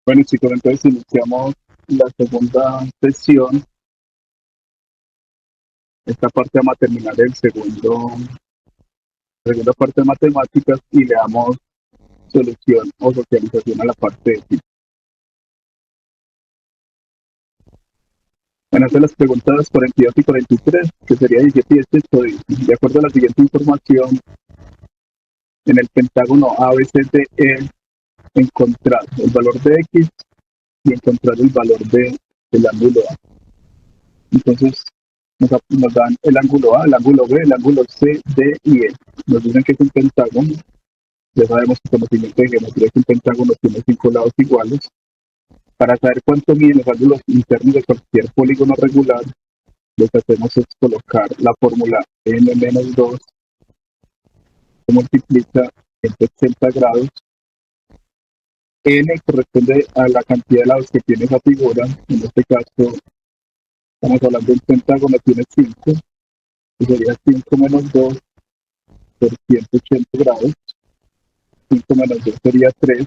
Bueno, chicos, entonces iniciamos la segunda sesión. Esta parte vamos a terminar segunda parte de matemáticas y le damos solución o socialización a la parte de sí. Van a hacer las preguntas 42 y 43, que sería 17 y 18. De acuerdo a la siguiente información, en el pentágono ABCDE, encontrar el valor de X y encontrar el valor del ángulo A. Entonces, nos dan el ángulo A, el ángulo B, el ángulo C, D y E. Nos dicen que es un pentágono. Ya sabemos que el conocimiento de geometría es un pentágono tiene 5 lados iguales. Para saber cuánto miden los ángulos internos de cualquier polígono regular, lo que hacemos es colocar la fórmula n-2 que multiplica entre 80 grados. N corresponde a la cantidad de lados que tiene esa figura. En este caso, estamos hablando de un pentágono, tiene 5, que sería 5 menos 2 por 180 grados. 5 menos 2 sería 3,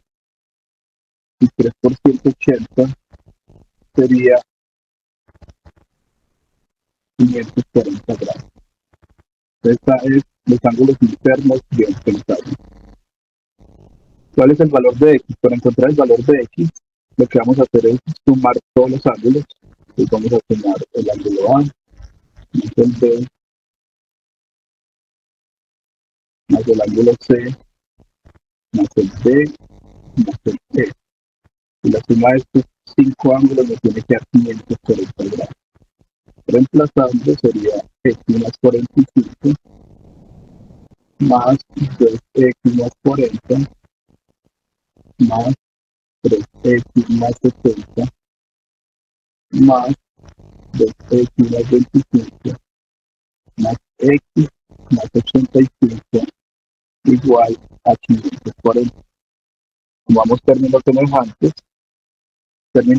y 3 por 180 sería 540 grados. Esta es los ángulos internos de un pentágono. ¿Cuál es el valor de X? Para encontrar el valor de X, lo que vamos a hacer es sumar todos los ángulos. Entonces vamos a sumar el ángulo A, más el B, más el ángulo C, más el D, más el E. Y la suma de estos 5 ángulos nos tiene que dar 540 grados. Reemplazando sería X más 45 más 2X más 40 más 3X más 70 más 2X más 25 más X más 85 igual a 540. Sumamos términos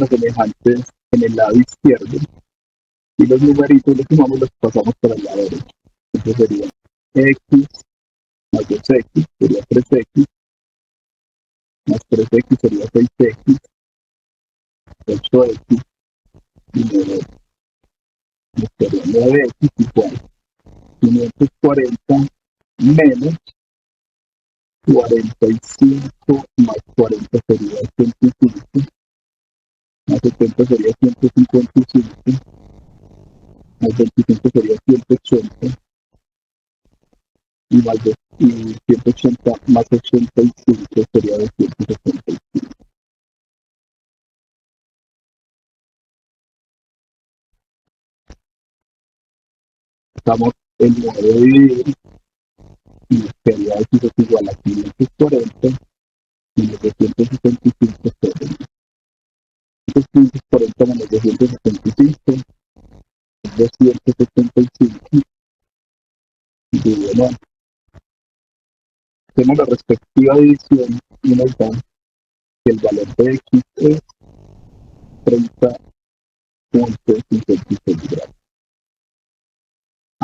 semejantes en el lado izquierdo, y los numeritos los sumamos, los pasamos para el lado derecho. Entonces sería X más 2X sería 3X, más 3X sería 6X, 8X y 9X. Nos quedaría 9X igual 540 menos 45 más 40 sería 105, más 70 sería 155, más 25 sería 180, y más y 180 más 85 sería 275. Estamos en 9 dividido y nos quedaría X es igual a 540 menos 275 sobre 540 menos 275 es 275 dividido. Hacemos la respectiva división y nos da que el valor de X es 30.56 grados.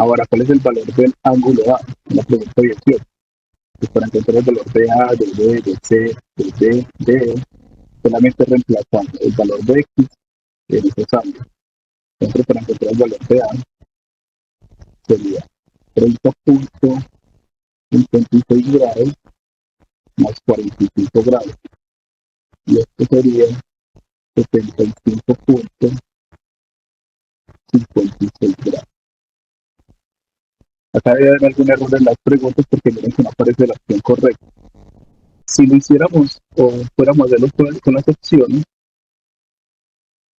Ahora, ¿cuál es el valor del ángulo A? La pregunta 18. Pues para encontrar el valor de A, de B, de C, de D, de E, solamente reemplazando el valor de X en esos ángulos. Entonces, para encontrar el valor de A, sería 30.56 grados más 45 grados. Y esto sería 75.56 grados. Acá debe haber algún error en las preguntas porque miren que no aparece la opción correcta. Si lo hiciéramos o fuéramos a hacerlo con las opciones,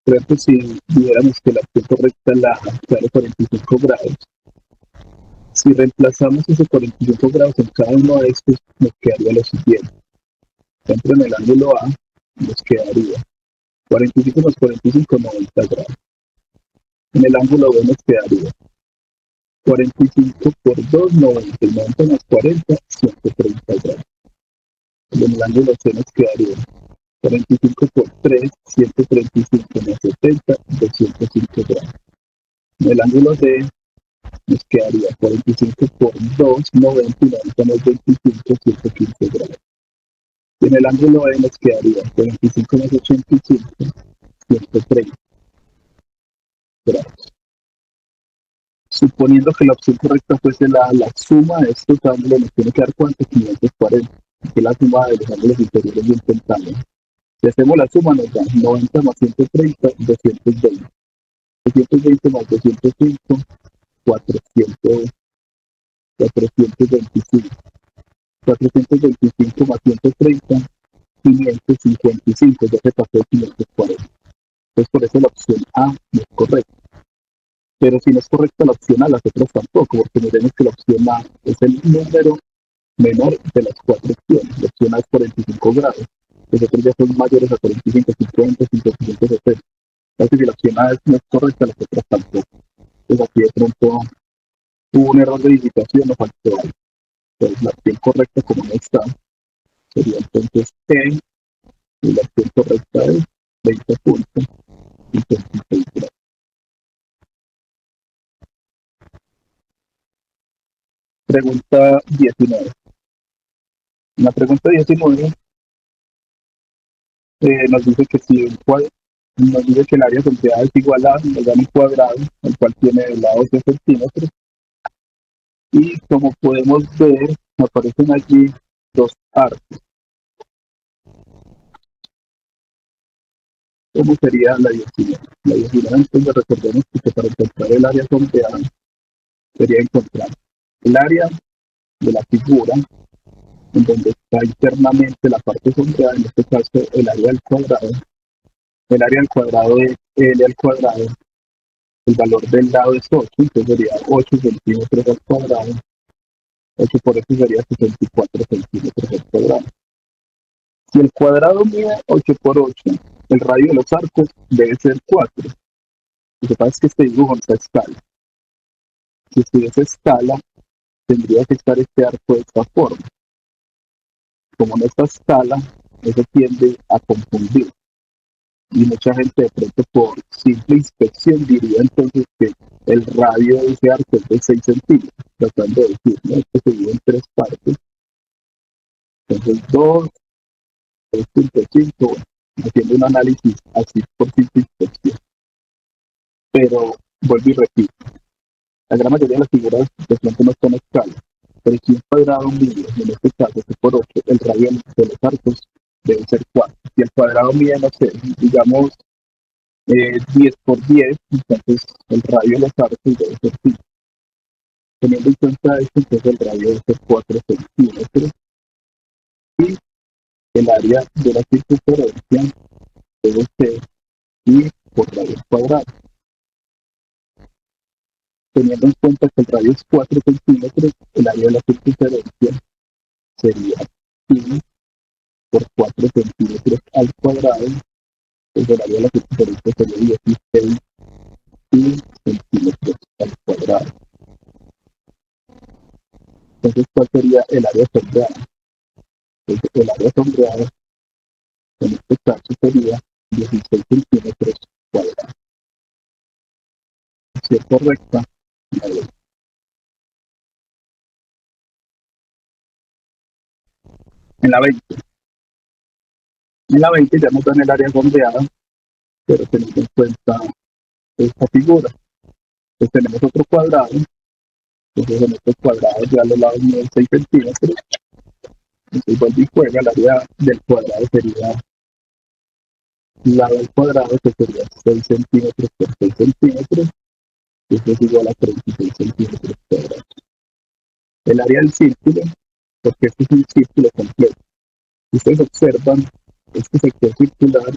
creo que si viéramos que la opción correcta es la de 45 grados, si reemplazamos esos 45 grados en cada uno de estos, nos quedaría lo siguiente. Por ejemplo, en el ángulo A nos quedaría 45 más 45, 90 grados. En el ángulo B nos quedaría 45 por 2, 90, y 90 más 40, 130 grados. En el ángulo C nos quedaría 45 por 3, 135 más 70, 205 grados. En el ángulo D nos quedaría 45 por 2, 90, y 90 más 25, 115 grados. Y en el ángulo E nos quedaría 25 más 85, 130 grados. Suponiendo que la opción correcta fuese la suma de estos ángulos, nos tiene que dar cuánto, 540, que es la suma de los ángulos inferiores de un pentágono. Si hacemos la suma nos da 90 más 130, 220. 220 más 205, 400, 425. 425 más 130, 555, ya se pasó de 540. Entonces por eso la opción A no es correcta. Pero si no es correcta la opción A, las otras tampoco, porque miremos que la opción A es el número menor de las cuatro opciones. La opción A es 45 grados. Los otros ya son mayores a 45, 50, 55, 70. Entonces si la opción A no es correcta, las otras tampoco. Entonces aquí de pronto hubo un error de digitación, nos faltó algo. Entonces la opción correcta, como no está, sería entonces E, y la opción correcta es 20 puntos y 26 grados. Pregunta 19. En la pregunta 19 nos dice que si un cuadro, nos dice que el área sombreada es igual a, nos dan un cuadrado, el cual tiene el lado 8 centímetros, y como podemos ver, aparecen allí dos arcos. ¿Cómo sería la 19? La 19, entonces recordemos que para encontrar el área sombreada sería encontrar el área de la figura en donde está internamente la parte sombreada, en este caso el área al cuadrado. El área al cuadrado es L al cuadrado. El valor del lado es 8, entonces sería 8 centímetros al cuadrado. 8 por eso sería 64 centímetros al cuadrado. Si el cuadrado mide 8 por 8, el radio de los arcos debe ser 4. Lo que pasa es que este dibujo no está a escala. Si estuviese a escala, tendría que estar este arco de esta forma. Como no está a escala, eso tiende a confundir. Y mucha gente de pronto por simple inspección diría entonces que el radio de ese arco es de 6 centímetros, tratando de decir, ¿no? Esto se divide en tres partes. Entonces 2, 3.5, haciendo un análisis así por simple inspección. Pero vuelvo y repito, la gran mayoría de las figuras de pronto no están a escala, pero si un cuadrado mide, en este caso, que por 8, el radio de los arcos debe ser 4. Si el cuadrado mide, no sé, digamos 10 por 10, entonces el radio de los arcos debe ser 5. Teniendo en cuenta esto, entonces el radio debe ser 4 centímetros y el área de la circunferencia debe ser pi por radio cuadrado. Teniendo en cuenta que el radio es 4 centímetros, el área de la circunferencia sería pi por 4 centímetros al cuadrado, el área de la circunferencia sería 16 pi centímetros al cuadrado. Entonces, ¿cuál sería el área sombreada? Entonces, el área sombreada, en este caso, sería 16 centímetros cuadrados. Si es correcta, en la 20. En la 20 ya nos dan el área sombreada, pero teniendo en cuenta esta figura. Pues tenemos otro cuadrado, entonces en estos cuadrados ya a los lados miden 6 centímetros, entonces vuelve y juega, el área del cuadrado sería lado al cuadrado, que sería 6 centímetros por 6 centímetros, eso es igual a 36 centímetros cuadrados. El área del círculo, porque este es un círculo completo. Ustedes observan, este sector circular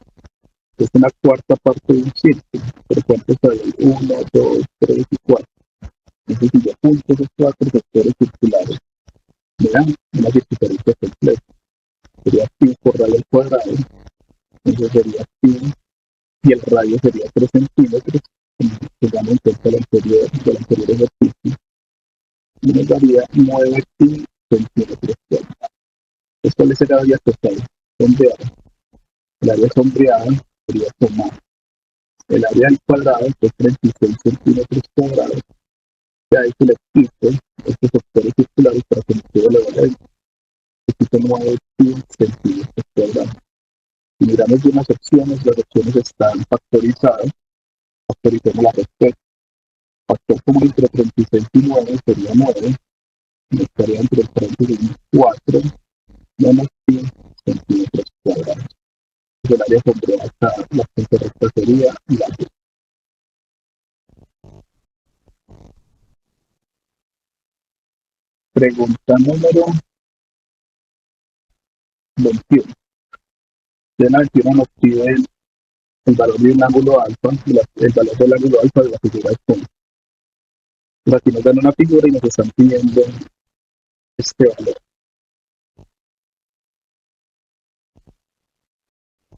es una cuarta parte de un círculo, pero ¿cuántos hay? 1, 2, 3 y 4. Entonces, si yo junto esos 4 sectores circulares, me dan una circunferencia completa. Sería pi por radio al cuadrado, entonces sería pi, y el radio sería 3 centímetros, que dan en cuenta del anterior ejercicio, y nos daría 9 pi centímetros cuadrados. Entonces, ¿cuál es el área total? Sombreada. El área sombreada sería tomar el área al cuadrado, que es 36 centímetros cuadrados, y a eso le quito estos sectores circulares para que me quede la variable. 9 centímetros cuadrados. Si miramos bien las opciones están factorizadas, factorizamos la respuesta. Factor común entre 36 y 9 sería 9, y estaría entre el paréntesis 4 menos 100 centímetros cuadrados. El área pondría acá la fuente recta sería la B. Pregunta número 21. De la 21 nos pide el valor de un ángulo alfa, el valor del ángulo alfa de la figura de fondo. Pues aquí nos dan una figura y nos están pidiendo este valor.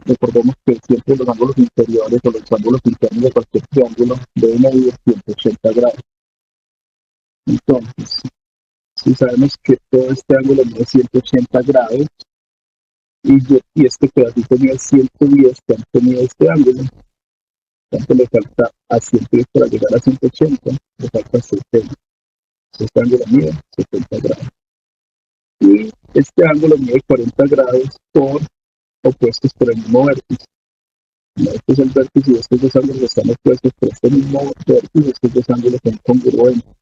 Recordemos que siempre los ángulos inferiores o los ángulos internos de cualquier triángulo deben medir 180 grados. Entonces, si sabemos que todo este ángulo mide 180 grados y este pedacito mide 110, ¿cuánto mide este ángulo? ¿Cuánto le falta a 110 para llegar a 180? Le falta 70. Este ángulo mide 70 grados. Y este ángulo mide 40 grados por opuestos por el mismo vértice. Este es el vértice y estos dos ángulos están opuestos por este mismo vértice. Estos dos ángulos son congruentes.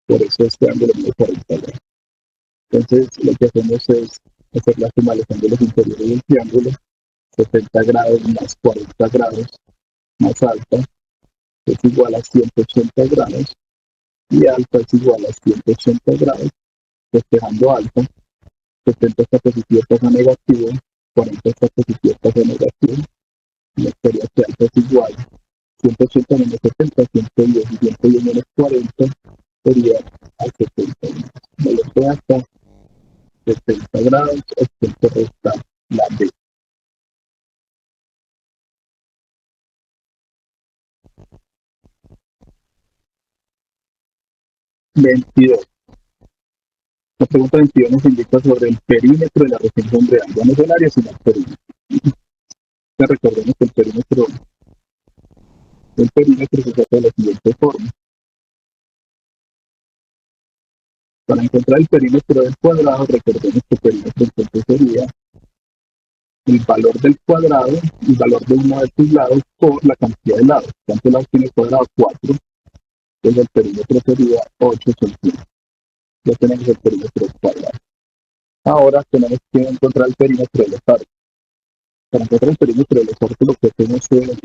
Por eso este ángulo mide 40 grados. Entonces, lo que hacemos es hacer la suma de los ángulos inferiores del triángulo. 70 grados más 40 grados más alfa es igual a 180 grados. Y alfa es igual a 180 grados. Despejando alfa, 70 está positivo, pasa negativo. 40 está positivo, pasa negativo. Y estaría que alfa es igual 180 menos 70, 110 y 110 menos 40 sería al 70. Me lo estoy hasta 70 grados, esto resta la B. (22). La pregunta 22 nos indica sobre el perímetro de la región sombreada. Ya no es el área, sino el perímetro. Ya recordemos que el perímetro se trata de la siguiente forma. Para encontrar el perímetro del cuadrado, recordemos que el perímetro entonces sería el valor del cuadrado, el valor de uno de sus lados por la cantidad de lados. ¿Cuántos lados tiene el cuadrado? 4. Entonces el perímetro sería 8 centímetros. Ya tenemos el perímetro cuadrado. Ahora tenemos que encontrar el perímetro de los arcos. Para encontrar el perímetro de los arcos, lo que hacemos es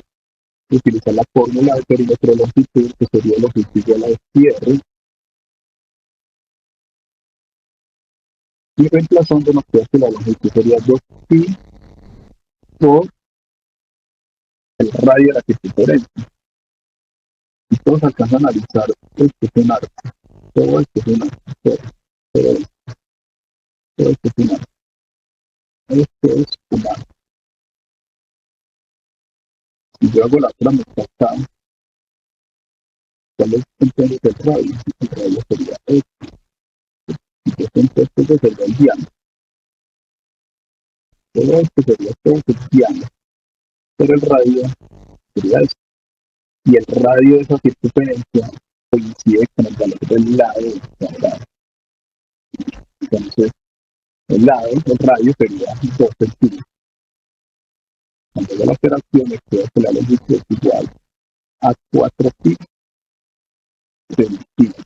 utilizar la fórmula de perímetro de longitud, que sería longitud igual a R, y reemplazando nos queda que la longitud sería 2pi por el radio de la circunferencia. Y todos alcanzan a analizar esto es un arco, todo esto es un arco, todo esto es un arco, esto es un arco. Si yo hago la otra mitad acá, ¿cuál es entonces el radio? El radio sería esto. Entonces esto sería el diámetro. Todo esto sería todo el diámetro. Pero el radio sería esto. Y el radio de esa circunferencia coincide con el valor del lado del cuadrado. Entonces, el radio sería 2 centímetros. Cuando hago la operación, me queda que la longitud es igual a 4pi centímetros.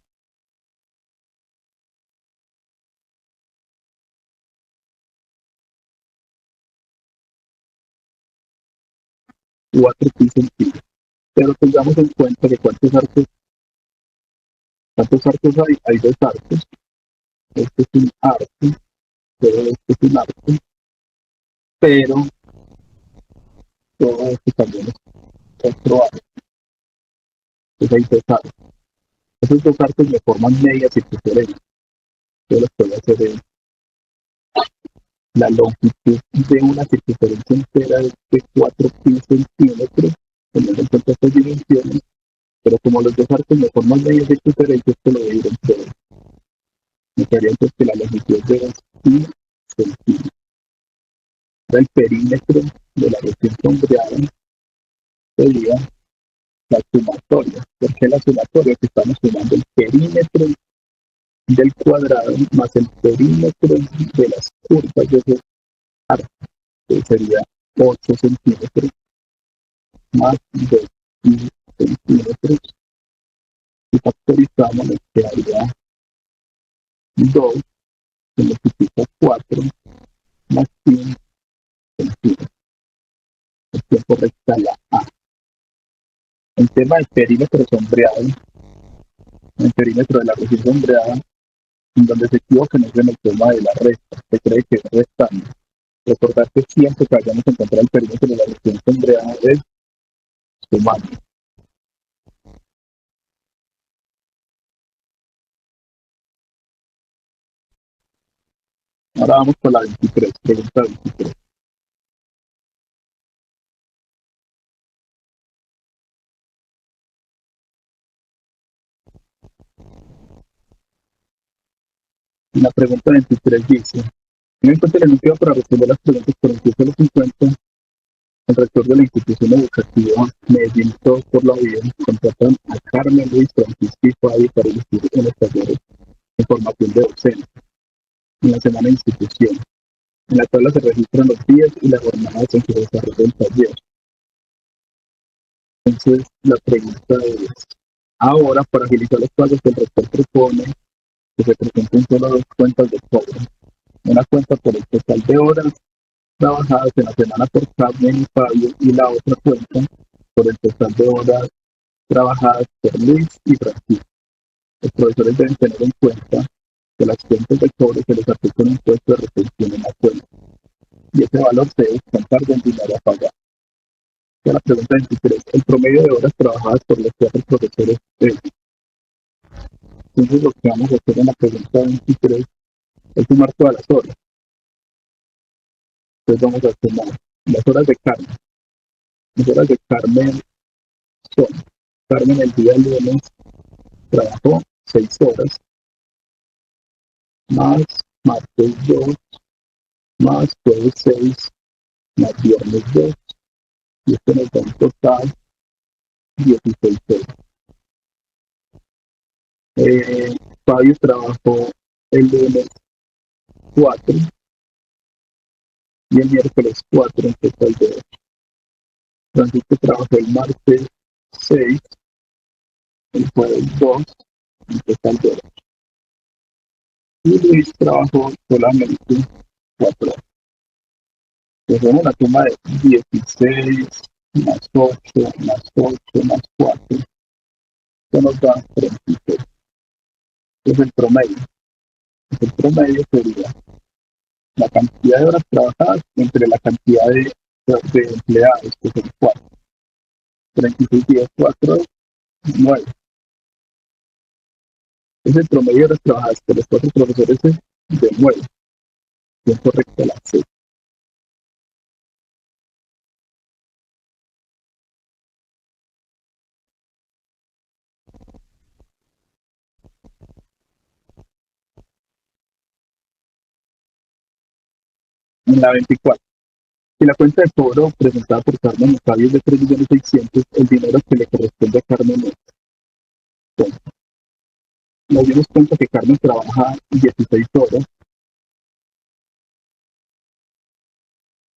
4pi centímetros. Pero tengamos en cuenta que ¿cuántos arcos hay? Hay 2 arcos. Este es un arco, pero este es un arco, pero todo esto también es otro arco. Entonces hay 2 arcos. Esos 2 arcos me forman media circunferencia. Yo los puedo hacer en la longitud de una circunferencia entera de 4pi centímetros, teniendo en cuenta estas dimensiones, pero como los 2 arcos me forman media circunferencia, esto lo voy a ir entre dos. Me quedaría entonces que la longitud es de 2pi centímetros. El perímetro de la región sombreada sería la sumatoria. ¿Por qué la sumatoria? Que estamos sumando el perímetro del cuadrado más el perímetro de las curvas de ese arco, que sería 8 centímetros más 2 centímetros, y factorizamos, nos quedaría 2 que multiplica 4 más 5 centímetros. Opción correcta la A. El tema del perímetro sombreado, el perímetro de la región sombreada, en donde se equivocan es en el tema de la resta, se cree que es restando. Recordar que siempre que vayamos a encontrar el perímetro de la región sombreada es sumando. Ahora vamos con la 23, pregunta 23. Y la pregunta 23 dice, no encuentra el enunciado para responder las preguntas 48 a los 50. El rector de la institución educativa Medellín Todos por la Vida contratan a Carmen Luis Francisco y Fabio para elegir en los talleres de formación de docentes en la semana de institución. En la tabla se registran los días y las jornadas en que se desarrolla el taller. Entonces, la pregunta es, ahora, para agilizar los pagos, el rector propone que se presenten solo dos cuentas de cobro. Una cuenta por el total de horas trabajadas en la semana por Carmen y Fabio, y la otra cuenta por el total de horas trabajadas por Luis y Francisco. Los profesores deben tener en cuenta que las cuentas de cobro se les aplica un impuesto de retención en la cuenta, y ese valor se debe descontar del dinero a pagar. Ya la pregunta 23. El promedio de horas trabajadas por los cuatro profesores es. Entonces, lo que vamos a hacer en la pregunta 23 es sumar todas las horas. Entonces, vamos a sumar las horas de Carmen. Las horas de Carmen son: Carmen el día lunes trabajó 6 horas, más martes 2, más jueves 6, más viernes 2, y esto nos da un total 16 horas. Fabio trabajó el lunes 4 y el miércoles 4, en total de 8. Francisco trabajó el martes 6, el jueves 2, en total de 8. Y Luis trabajó solamente 4 horas. Tenemos la suma de 16 más 8 más 8 más 4. Esto nos da 36. Es el promedio. El promedio sería la cantidad de horas trabajadas entre la cantidad de empleados, que son 4. 36 días 4, 9. Es el promedio de horas trabajadas por los 4 profesores de 9. Es correcta la C. En la 24. Si la cuenta de cobro presentada por Carmen Octavio es de 3.600.000, el dinero que le corresponde a Carmen es. Nos dimos cuenta que Carmen trabaja 16 horas,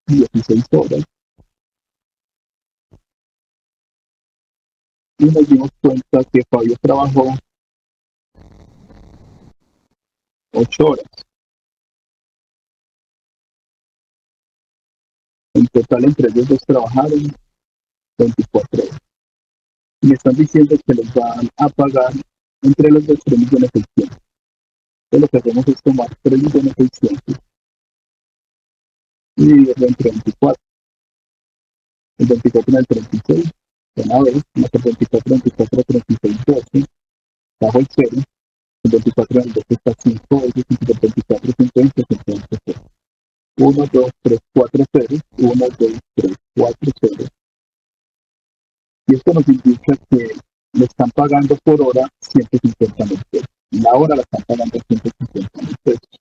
16 horas, y nos dimos cuenta que Fabio trabajó 8 horas. En total, entre ellos dos trabajaron 24 horas. Y me están diciendo que les van a pagar entre los dos 3.600.000. Entonces, lo que hacemos es tomar 3.600.000 y dividirlo entre 24. El 24 en el 36, una vez, más el 24, 24, 36, 12, bajo el 0. El 24 en el 12 está 5 veces, y el 24, 50, 50, 0. 1, 2, 3, 4 ceros, 1, 2, 3, 4 ceros. Y esto nos indica que le están pagando por hora 150.000 pesos. La hora la están pagando 150.000 pesos.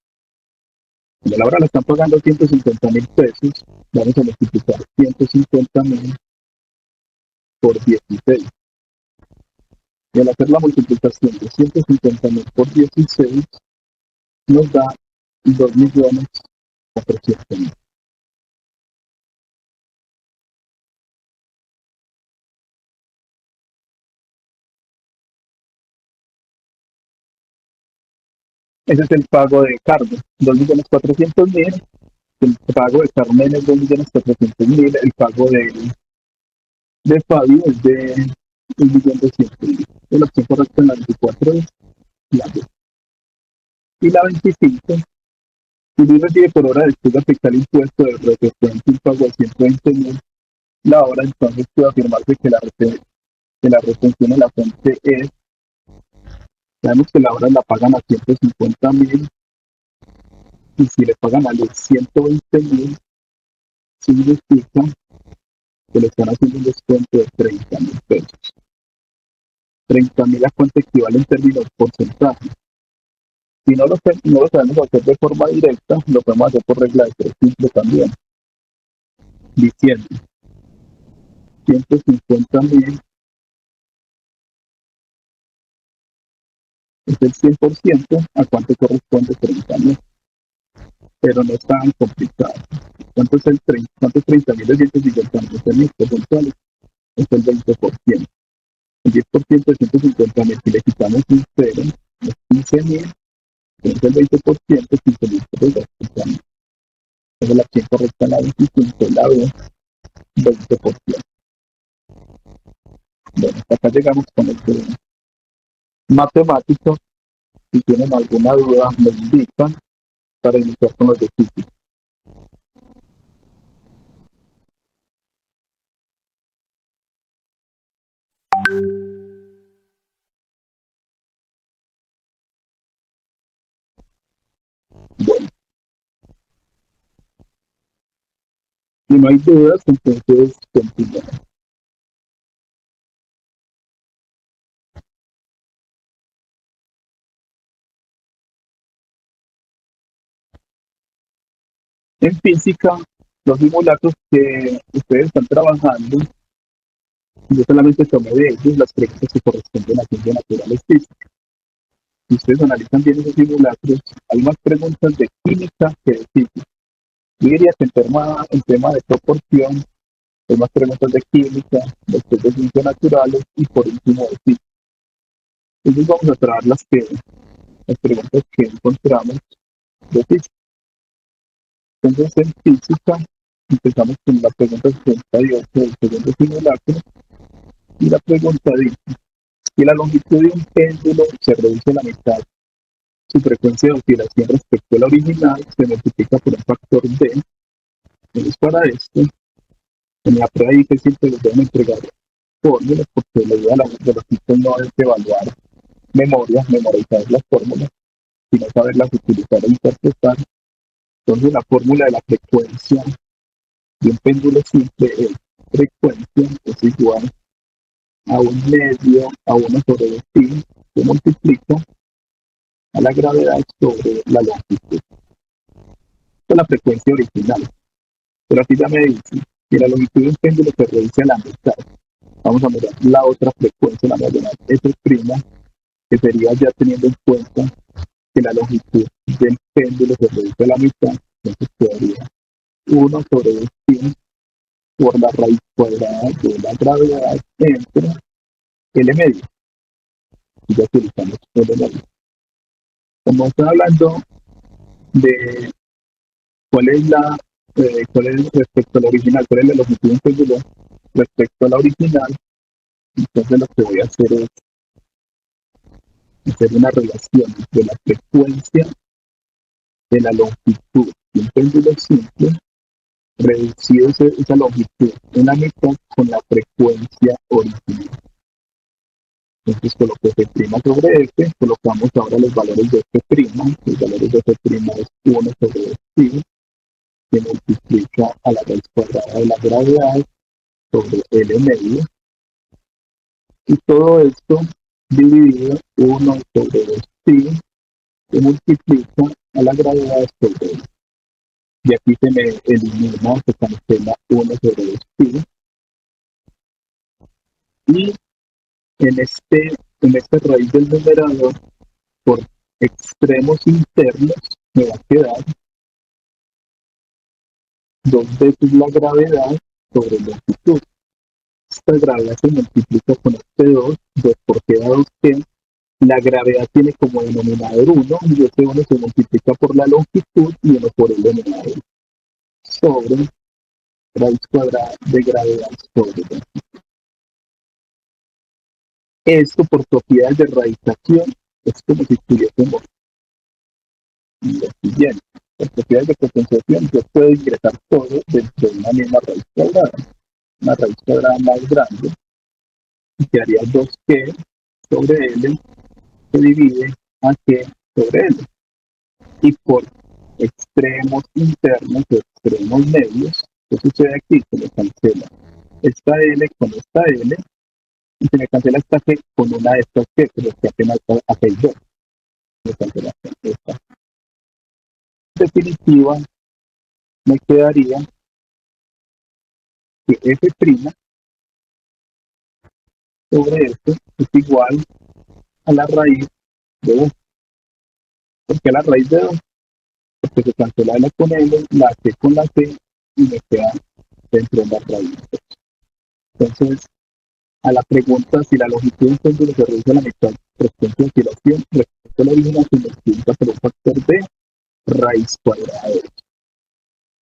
Cuando la hora la están pagando 150.000 pesos, vamos a multiplicar 150.000 por 16. Y al hacer la multiplicación de 150.000 por 16 nos da 2.400.000. Ese es el pago de Carmen, 2.400.000. El pago de Carmen es 2.400.000. El pago de Fabio es de 1.200.000. La opción correcta en la 24 es la B. Y la 25, si Luis recibe por hora después de aplicar el impuesto de retención un pago de 120.000 la hora, entonces puede afirmarse que la retención en la fuente es, sabemos que la hora la pagan a 150.000, y si le pagan a los 120.000, significa que le están haciendo un descuento de 30.000 pesos. 30.000 a cuánto equivale en términos porcentajes. Si no lo sabemos hacer de forma directa, lo podemos hacer por regla de tres simple también, diciendo 150.000 es el 100%, a cuánto corresponde 30.000, pero no es tan complicado. ¿Cuánto es 30.000 de 150.000? ¿10.000 porcentuales? Es el 20%. El 10% de 150.000, si le quitamos un cero, es 15.000, es el 20%, 15.000 por el 2%. Es la opción correcta, la 25, la B, 20%. Bueno, hasta acá llegamos con el tema matemático. Si tienen alguna duda, me indican para iniciar con los ejercicios. Bueno, si no hay dudas, entonces continuamos. En física, los simulacros que ustedes están trabajando, yo solamente tomé de ellos las preguntas que corresponden a ciencias naturales físicas. Si ustedes analizan bien esos simulacros, hay más preguntas de química que de física. Yo diría que en tema de proporción, hay más preguntas de química, después de ciencias naturales y por último de física. Entonces vamos a traer las preguntas que encontramos de física. Entonces en física empezamos con la pregunta 68 del segundo simulacro, y la pregunta dice: si la longitud de un péndulo se reduce a la mitad, su frecuencia de oscilación respecto a la original se multiplica por un factor d. Entonces para esto, en la prueba dice siempre les deben entregar fórmulas, porque la idea de los tipos no es evaluar memorizar las fórmulas, sino saberlas utilizar e interpretar. Entonces la fórmula de la frecuencia de un péndulo simple es: frecuencia es igual a un medio a 1 sobre pi, que multiplica a la gravedad sobre la longitud. Esta es la frecuencia original. Pero aquí ya me dice que la longitud de un péndulo se reduce a la mitad. Vamos a mirar la otra frecuencia, la mayor S', que sería ya teniendo en cuenta que la longitud del péndulo se reduce a la mitad. Entonces quedaría 1 sobre pi por la raíz cuadrada de la gravedad entre L medio. Y ya utilizamos L medio. Como está hablando de cuál es respecto a la original, cuál es la longitud de un péndulo respecto a la original, entonces lo que voy a hacer es hacer una relación entre la frecuencia de la longitud de un péndulo simple, reducido esa longitud en la mitad con la frecuencia original. Entonces coloco F' sobre F, colocamos ahora los valores de F', los valores de F' es 1 sobre F, que multiplica a la raíz cuadrada de la gravedad sobre L medio, y todo esto dividido 1 sobre 2pi, que multiplica a la gravedad sobre L. Y aquí se me elimina, se cancela 1 sobre 2pi, y en en esta raíz del numerador, por extremos internos, me va a quedar 2 veces la gravedad sobre longitud. Esta gravedad se multiplica con este 2, 2 por G da 2G. La gravedad tiene como denominador 1 y ese 1 se multiplica por la longitud y 1 por el denominador sobre raíz cuadrada de gravedad sobre longitud. Esto por propiedades de radicación es como si tuviésemos lo siguiente. Por propiedades de potenciación yo puedo ingresar todo dentro de una misma raíz cuadrada más grande, y quedaría 2G sobre L se divide a G sobre L. Y por extremos internos o extremos medios, ¿qué sucede aquí? Se me cancela esta L con esta L y se me cancela esta G con una de estas G, pero que apenas hace el 2. Me cancela esta. En definitiva, me quedaría que F' sobre esto es igual a la raíz de 2. ¿Por qué la raíz de 2? Porque se cancela L con L, la C con la C y me queda dentro de la raíz. Entonces, a la pregunta si la longitud de un péndulo se reduce a la mitad respecto a oscilación, respecto a la original se multiplica por un factor de raíz cuadrada de 2.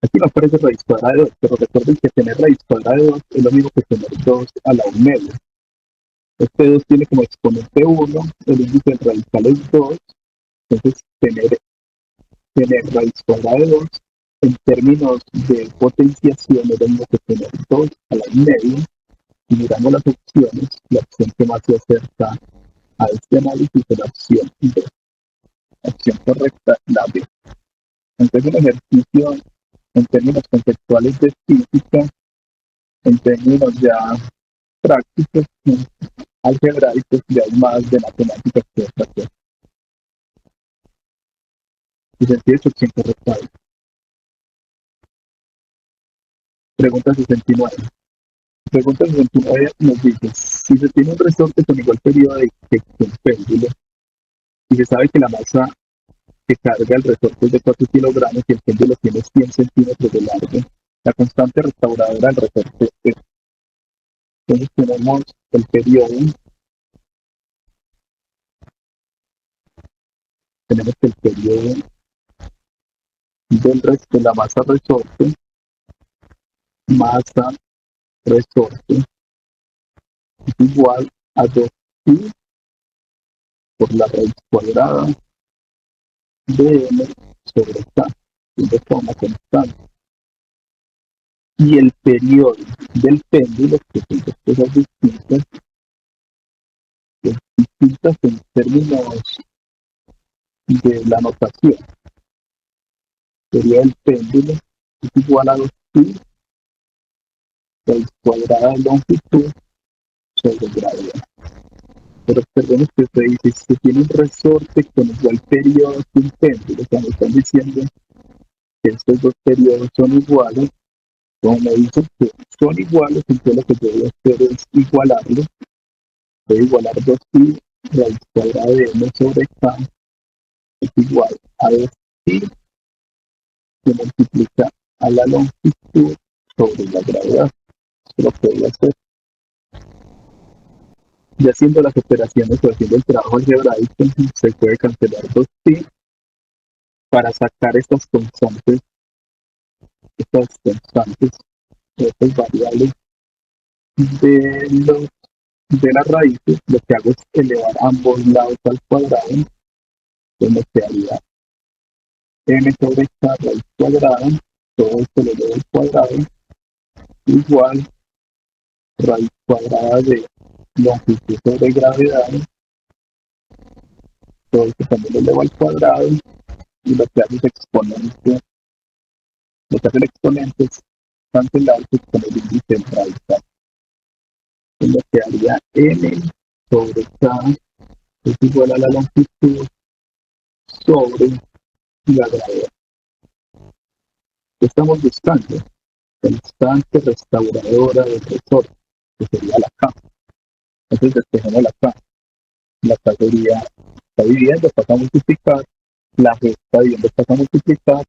Aquí no aparece raíz cuadrada de 2, pero recuerden que tener raíz cuadrada de 2 es lo mismo que tener 2 a la 1 media. Este 2 tiene como exponente 1, el índice radical es 2, entonces tener raíz cuadrada de 2 en términos de potenciación es lo mismo que tener 2 a la 1 media. Y miramos las opciones, la opción que más se acerca a este análisis es la opción B. La opción correcta, la B. Entonces, un ejercicio en términos conceptuales de física, en términos ya prácticos, algebraicos, ya hay más de matemáticas que otra cosa. 68, opción correcta. Pregunta 69. Pregunta 69 nos dice, si se tiene un resorte con igual periodo de péndulo y se sabe que la masa que carga el resorte es de 4 kilogramos y el péndulo tiene 100 centímetros de largo, la constante restauradora del resorte es. Entonces tenemos el periodo, tenemos el periodo de la masa resorte es igual a 2pi por la raíz cuadrada de m sobre k, de forma constante. Y el periodo del péndulo, que son dos cosas distintas en términos de la notación. Sería el péndulo es igual a 2pi raíz cuadrada de longitud sobre gravedad. Pero observemos que se dice, si tiene un resorte con igual periodo que un péndulo, cuando están diciendo que estos dos periodos son iguales, como me dicen que son iguales, entonces lo que yo voy a hacer es igualarlo. Voy a igualar 2pi raíz cuadrada de m sobre k es igual a 2pi que multiplica a la longitud sobre la gravedad. Esto lo puedo hacer. Y haciendo las operaciones o haciendo el trabajo algebraico, se puede cancelar 2pi para sacar estas constantes, estas variables de las raíces. Lo que hago es elevar ambos lados al cuadrado, entonces me quedaría m sobre k raíz cuadrada, todo esto lo elevo al cuadrado, igual raíz cuadrada de longitud sobre gravedad, todo esto también lo elevo al cuadrado, y lo que hace es exponente, lo que hace el exponente es cancelarse con el índice radical. Me quedaría m sobre k es igual a la longitud sobre la gravedad. ¿Qué estamos buscando? Constante restauradora del resorte, que sería la k. Entonces despejamos la k. la K sería esta vivienda, pasa a multiplicar, la G está vivienda pasa a multiplicar,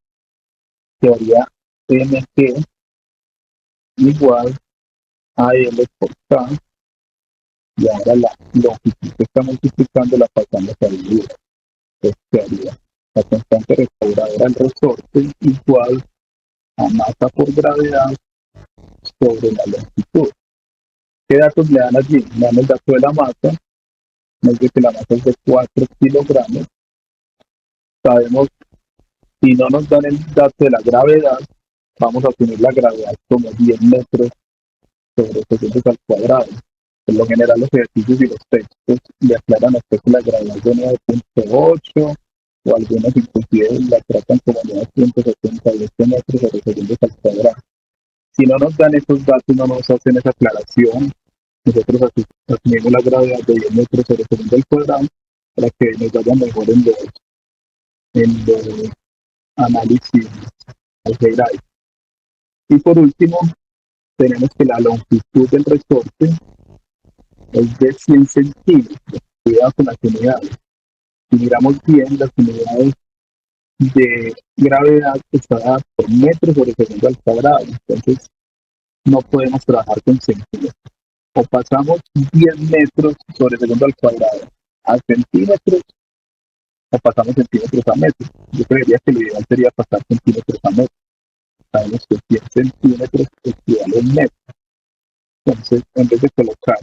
quedaría MG igual a L por K, y ahora la longitud que está multiplicando la pasamos a dividir. Entonces quedaría la constante restauradora del resorte igual a masa por gravedad sobre la longitud. ¿Qué datos le dan allí? Le dan el dato de la masa, nos dice que la masa es de 4 kilogramos. Sabemos, si no nos dan el dato de la gravedad, vamos a obtener la gravedad como 10 metros sobre segundos al cuadrado. Por lo general, los ejercicios y los textos le aclaran a usted que la gravedad es de 9.8 o algunos inclusive la tratan como 9.78 metros sobre segundos al cuadrado. Si no nos dan esos datos, no nos hacen esa aclaración, nosotros asumimos la gravedad de 10 metros sobre segundo al cuadrado para que nos vaya mejor en los análisis algebraicos. Y por último, tenemos que la longitud del resorte es de 100 centímetros. Cuidado con las unidades. Si miramos bien, las unidades de gravedad está dada por metros sobre segundo al cuadrado. Entonces, no podemos trabajar con centímetros. O pasamos 10 metros sobre segundo al cuadrado a centímetros, o pasamos centímetros a metros. Yo creería que lo ideal sería pasar centímetros a metros. Sabemos que 100 centímetros equivale a un metro. Entonces, en vez de colocar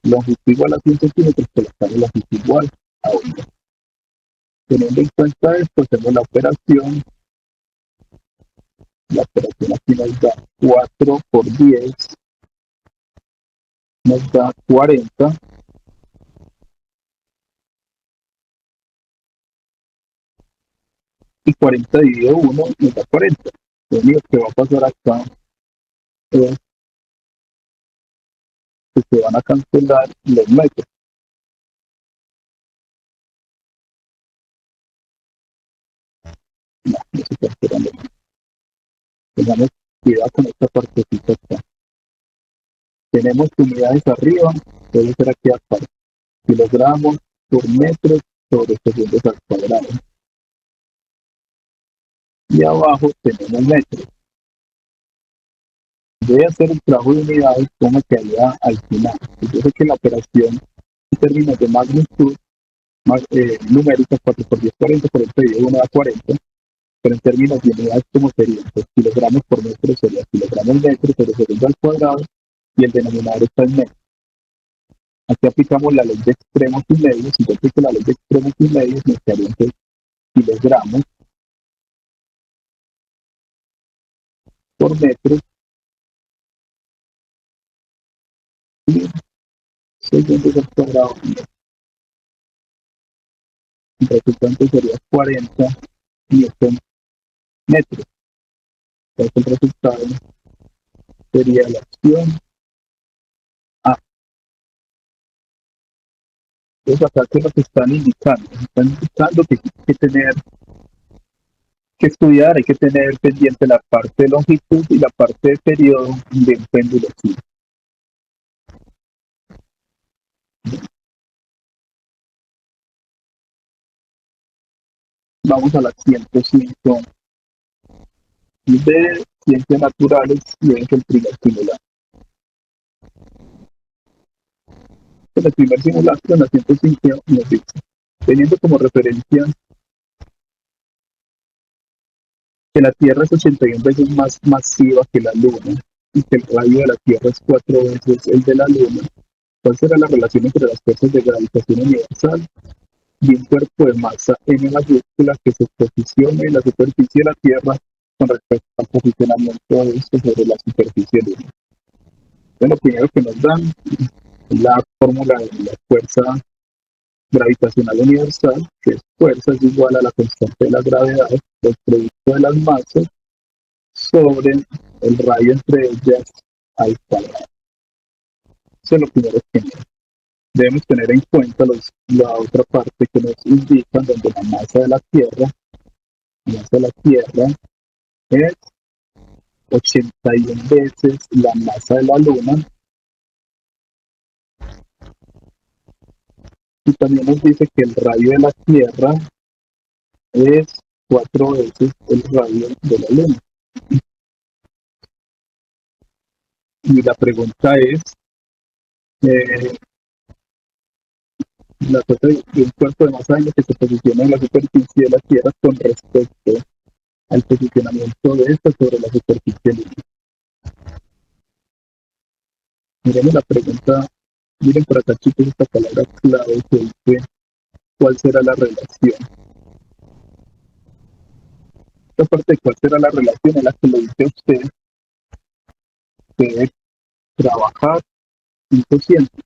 longitud igual a 100 centímetros, colocamos longitud igual a 1. Teniendo en cuenta esto, hacemos la operación. La operación aquí nos da 4 por 10, nos da 40. Y 40 dividido 1 nos da 40. Lo único que va a pasar acá es que se van a cancelar los metros. No se cancelan los metros. Tengamos cuidado con esta partecita acá. Tenemos unidades arriba, debe ser aquí aparte. Kilogramos por metro sobre segundos al cuadrado. Y abajo tenemos metros. Voy a hacer el trabajo de unidades como quedaría al final. Yo sé que la operación en términos de magnitud numérica 4 por 10, 40, 40 dividido 1 da 40, pero en términos de unidades como sería, pues kilogramos por metro sería kilogramos metros sobre segundo al cuadrado, y el denominador está en metros. Aquí aplicamos la ley de extremos y medios. Si yo aplico la ley de extremos y medios, me quedaría entonces kilogramos por metro y segundos al cuadrado. El resultante sería 40 newton metros. Entonces el resultado sería la opción A. Entonces acá que lo que están indicando que hay que tener que estudiar, hay que tener pendiente la parte de longitud y la parte de periodo de un péndulo. Sí. Vamos a la 105 de ciencias naturales y es el primer simulacro. En el primer simulacro, en la 105, nos dice, teniendo como referencia que la Tierra es 81 veces más masiva que la Luna y que el radio de la Tierra es 4 veces el de la Luna, ¿cuál será la relación entre las fuerzas de gravitación universal y un cuerpo de masa m mayúscula que se posicione en la superficie de la Tierra con respecto al posicionamiento de esto sobre la superficie lunar? Bueno, lo primero que nos dan es la fórmula de la fuerza gravitacional universal, que es fuerza es igual a la constante de la gravedad del producto de las masas sobre el radio entre ellas al cuadrado. Eso es lo primero que debemos tener en cuenta. La otra parte que nos indica donde la masa de la Tierra es 81 veces la masa de la Luna Y también nos dice que el radio de la Tierra es 4 veces el radio de la Luna. Y la pregunta es, eh, la fuerza de un cuerpo de masa en lo que se posiciona en la superficie de la Tierra con respecto al posicionamiento de esta sobre la superficie lunar. Miremos la pregunta, miren por acá chicos esta palabra clave que dice cuál será la relación. Esta parte de cuál será la relación en la que le dice a usted que debe trabajar un cociente.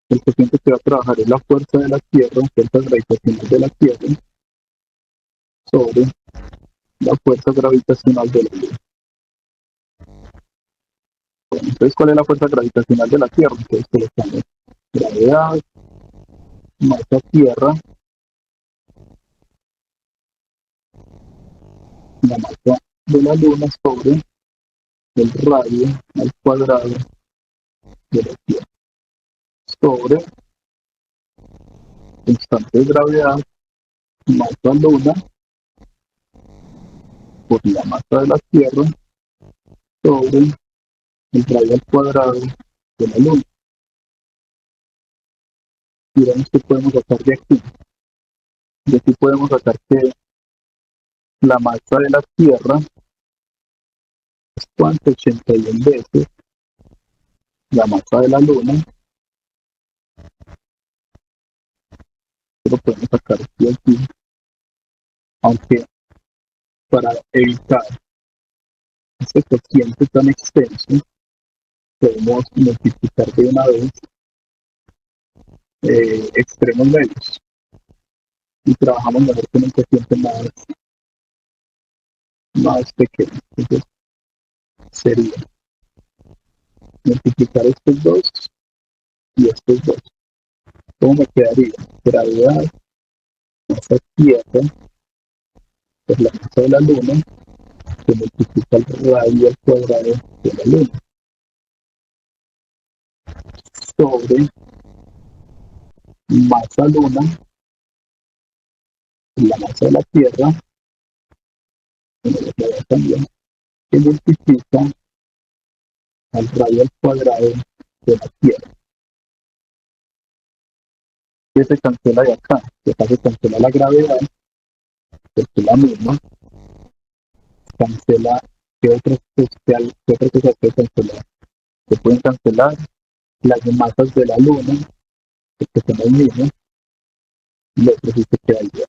El cociente que va a trabajar es la fuerza de la Tierra, fuerza gravitacional de la Tierra, sobre la fuerza gravitacional de la Luna. Bueno, entonces, ¿cuál es la fuerza gravitacional de la Tierra? Entonces, colocamos gravedad, masa Tierra, la masa de la Luna sobre el radio al cuadrado de la Tierra, sobre constante de gravedad, masa Luna, por la masa de la Tierra, sobre el radio al cuadrado de la Luna. Miramos que podemos sacar de aquí. De aquí podemos sacar que la masa de la Tierra es 81 veces la masa de la Luna, pero podemos sacar de aquí, aunque para evitar este cociente tan extenso, podemos multiplicar de una vez extremos medios y trabajamos mejor con un cociente más pequeño. Entonces sería multiplicar estos dos y estos dos. ¿Cómo me quedaría? Gravedad, masa Tierra, por la masa de la Luna, que multiplica el radio al cuadrado de la Luna, sobre masa Luna, la masa de la Tierra, también, que multiplica al radio al cuadrado de la Tierra. ¿Qué se cancela de acá? Que acá se cancela la gravedad, que es la misma, cancela, ¿qué otra cosa puede cancelar? Se pueden cancelar las masas de la Luna, que son las mismas, y otro sí se queda igual.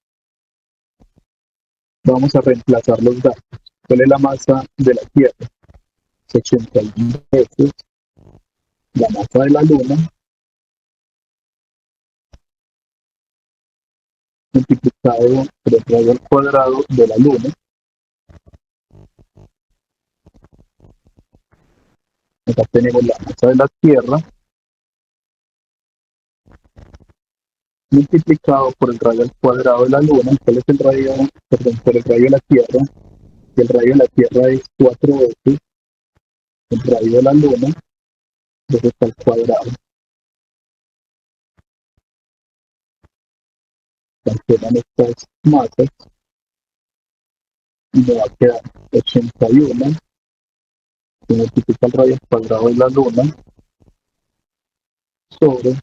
Vamos a reemplazar los datos. ¿Cuál es la masa de la Tierra? 81 veces la masa de la Luna multiplicado por el radio al cuadrado de la Luna. Acá tenemos la masa de la Tierra multiplicado por el radio al cuadrado de la Luna. ¿Cuál es el radio? Perdón, por el radio de la Tierra. Y el radio de la Tierra es 4 veces el radio de la Luna, veces al cuadrado. Cancelan estas masas y me va a quedar 81, que multiplica el radio al cuadrado de la Luna, sobre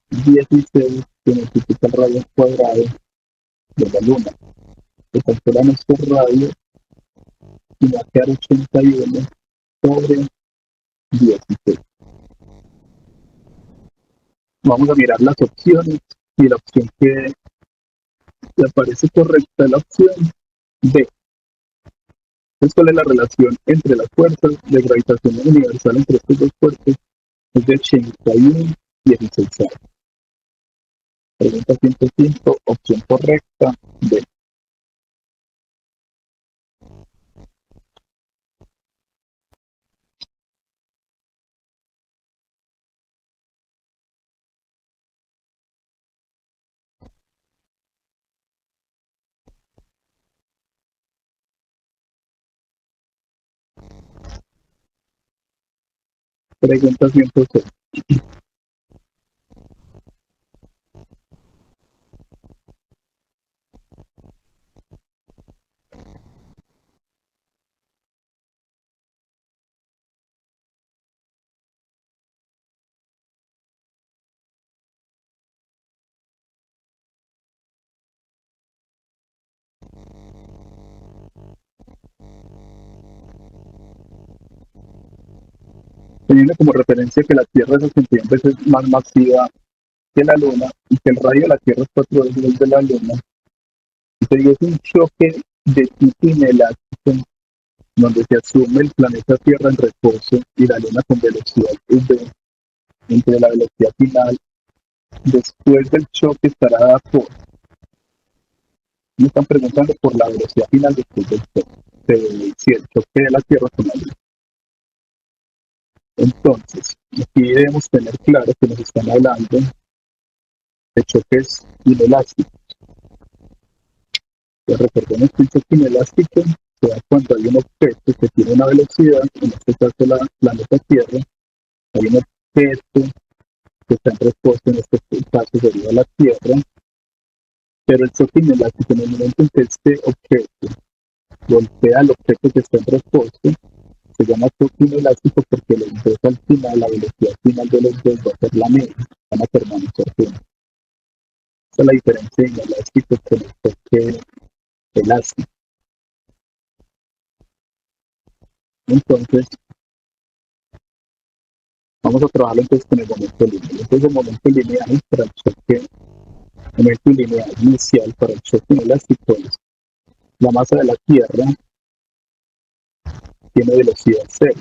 16, que multiplica el radio al cuadrado de la Luna. Se cancelan estos radios y va a quedar 81 sobre 16. Vamos a mirar las opciones y la opción que aparece correcta es la opción B. Entonces, ¿cuál es la relación entre las fuerzas de gravitación universal entre estos dos cuerpos? Es de 81:16. Pregunta 105, opción correcta, B. Pregunta 106. teniendo como referencia que la Tierra es 81 veces más masiva que la Luna y que el radio de la Tierra es 4 veces el de la Luna, y se dio un choque de tipo inelástico donde se asume el planeta Tierra en reposo y la Luna con velocidad v entre la velocidad final. Después del choque estará dada por, me están preguntando por la velocidad final después del choque, si el choque de la Tierra con la Luna. Entonces, aquí debemos tener claro que nos están hablando de choques inelásticos. Recordemos que el choque inelástico se da cuando hay un objeto que tiene una velocidad, en este caso la planeta Tierra, hay un objeto que está en reposo, en este caso sería la Tierra, pero el choque inelástico en el momento en que este objeto golpea al objeto que está en reposo, se llama choque inelástico porque los dos al final, la velocidad final de los dos va a ser la misma, van a permanecer juntos. Esa es la diferencia de inelástico con el choque elástico. Entonces, vamos a trabajar entonces con el momento lineal. Entonces, el momento lineal para el choque, momento lineal inicial para el choque inelástico es la masa de la Tierra tiene velocidad cero,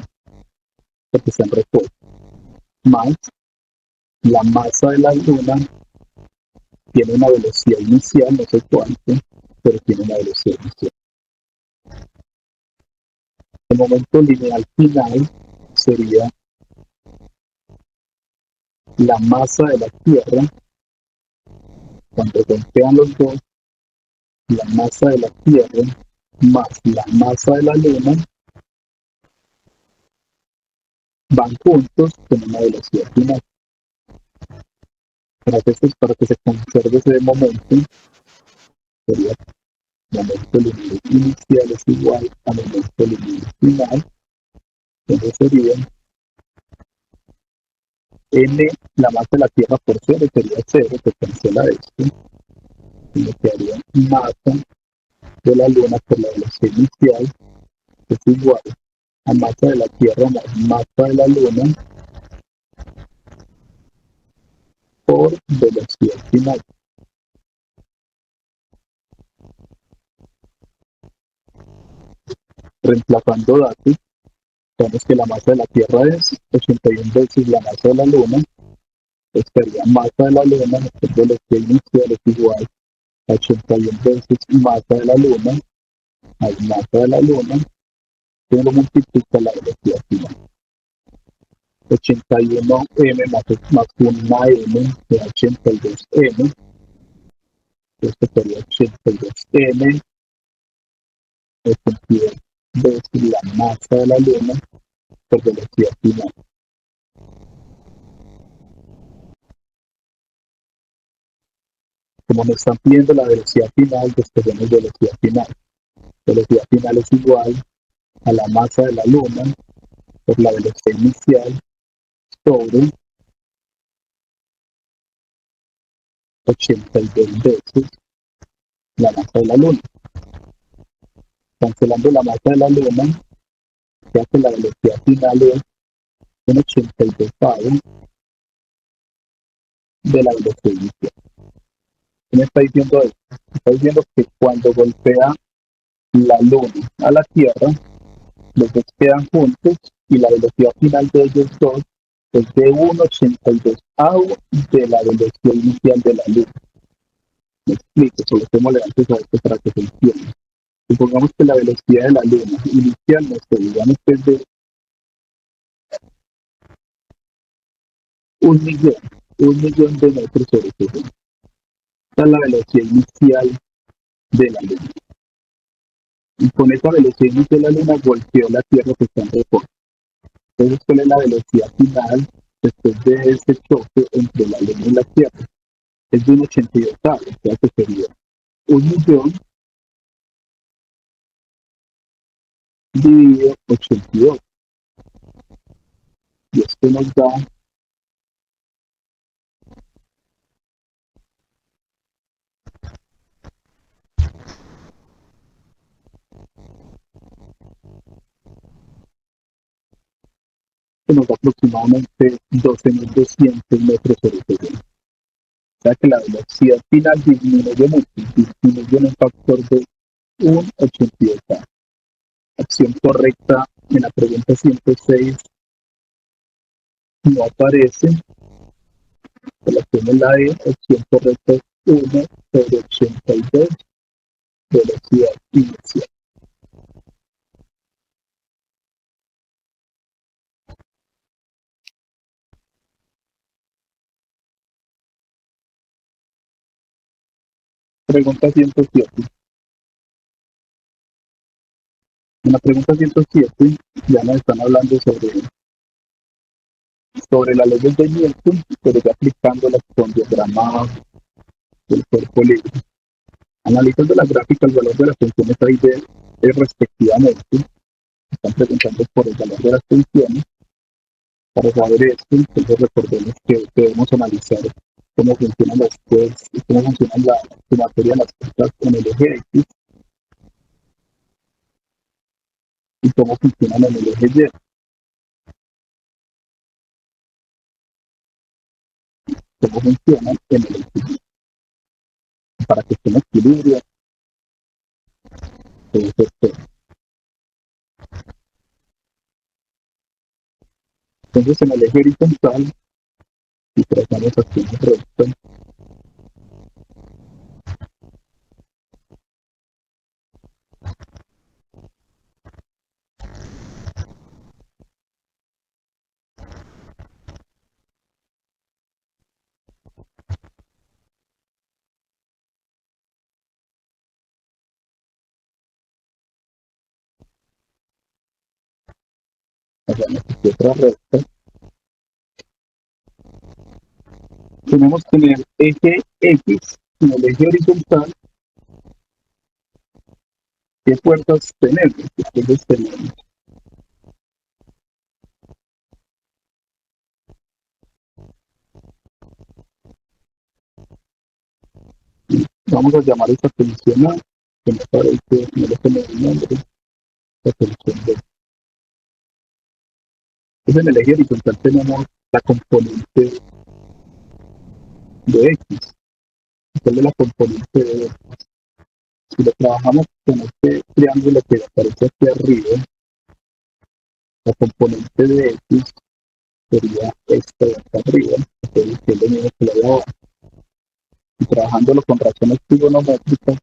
porque está en reposo, más la masa de la Luna tiene una velocidad inicial, no sé cuánto, pero tiene una velocidad inicial. El momento lineal final sería la masa de la Tierra, cuando golpean los dos, la masa de la Tierra más la masa de la Luna van juntos con una velocidad final. Para que se conserve ese momento, sería momento lineal inicial es igual a momento lineal final, entonces sería n, la masa de la Tierra por cero sería cero, se cancela esto, y me quedaría masa de la Luna por la velocidad inicial, es igual a masa de la Tierra más masa de la Luna por velocidad final. Reemplazando datos, sabemos que la masa de la Tierra es 81 veces la masa de la Luna, estaría masa de la Luna por velocidad inicial es igual a 81 veces masa de la Luna, hay masa de la Luna, que lo multiplica la velocidad final. 81m más una m de 82m, esto sería 82m, 82 veces la masa de la Luna por velocidad final. Como nos están pidiendo la velocidad final, despejemos velocidad final. Velocidad final es igual a la masa de la Luna por la velocidad inicial sobre 82 veces la masa de la Luna. Cancelando la masa de la Luna, ya que la velocidad final es un 82 de la velocidad inicial. ¿Qué me está diciendo esto? Está diciendo que cuando golpea la Luna a la Tierra, los dos quedan juntos y la velocidad final de ellos dos es de 1,82 de la velocidad inicial de la Luna. Me explico, sobre cómo le antes a esto para que se entienda. Supongamos que la velocidad de la Luna inicial, no sé, digamos que es de 1 millón, 1 millón de metros sobre segundo. Esta es la velocidad inicial de la Luna. Y con esa velocidad inicial de la Luna golpeó la Tierra que está en reposo. Entonces, ¿cuál es la velocidad final después de ese choque entre la Luna y la Tierra? Es de un 82, o sea que sería 1 millón dividido 82. Y esto nos da que nos da aproximadamente 12.200 metros sobre segundo. O sea que la velocidad final disminuye mucho, disminuye en un factor de un 82. Acción correcta en la pregunta 106 no aparece, por la opción es la E, opción correcta es 1/82, velocidad inicial. Pregunta 107. En la pregunta 107 ya nos están hablando sobre las leyes de Newton, pero ya aplicándolas con diagrama del cuerpo libre. Analizando la gráfica el valor de las tensiones A y B respectivamente. Están preguntando por el valor de las tensiones. Para saber esto, entonces recordemos que debemos analizar cómo funcionan las fuerzas, cómo funcionan la sumatoria de las fuerzas en el eje X y cómo funcionan en el eje Y, cómo funcionan en el eje Y. Para que estén en equilibrio, debe ser todo. Entonces, en el eje horizontal, si trazamos aquí una recta, hagamos aquí otra recta, tenemos que en el eje X, en el eje horizontal, ¿qué fuerzas tenemos? Entonces tenemos, vamos a llamar esta tensión A, que me parece, no le ponemos el nombre, la tensión B. Entonces en el eje horizontal tenemos la componente de X. ¿Cuál es la componente de X? Si lo trabajamos con este triángulo que aparece aquí arriba, la componente de X sería esta de acá arriba, que es lo mismo que la de abajo. Y trabajándolo con razones trigonométricas,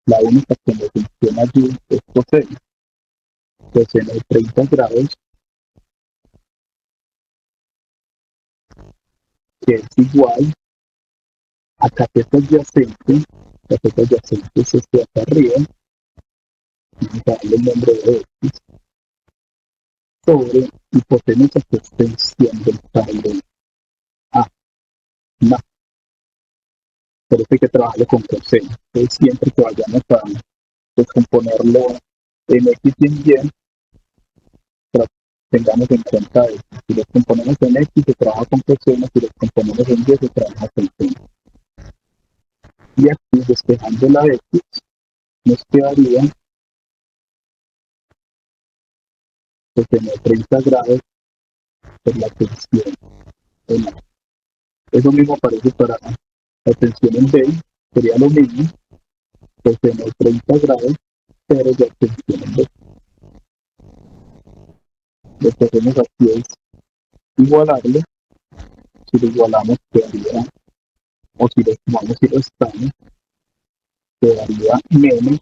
la única que me funciona allí es coseno. Coseno de 30 grados, que es igual a cateto adyacente es este de acá arriba, vamos a darle el nombre de X, sobre hipotenusa, que es tensión del cable A. No, por eso hay que trabajarlo con coseno. Entonces siempre que vayamos a descomponerlo en X y en Y, tengamos en cuenta eso. Si los componemos en X se trabaja con coseno, si los componemos en Y se trabaja con seno. Y aquí despejando la X nos quedaría coseno de 30 grados por la tensión en A. Eso mismo aparece para la tensión en B, sería lo mismo, coseno de 30 grados, pero ya tensión en B. Lo que hacemos aquí es igualarlo. Si lo igualamos quedaría, o si lo sumamos y restamos, quedaría menos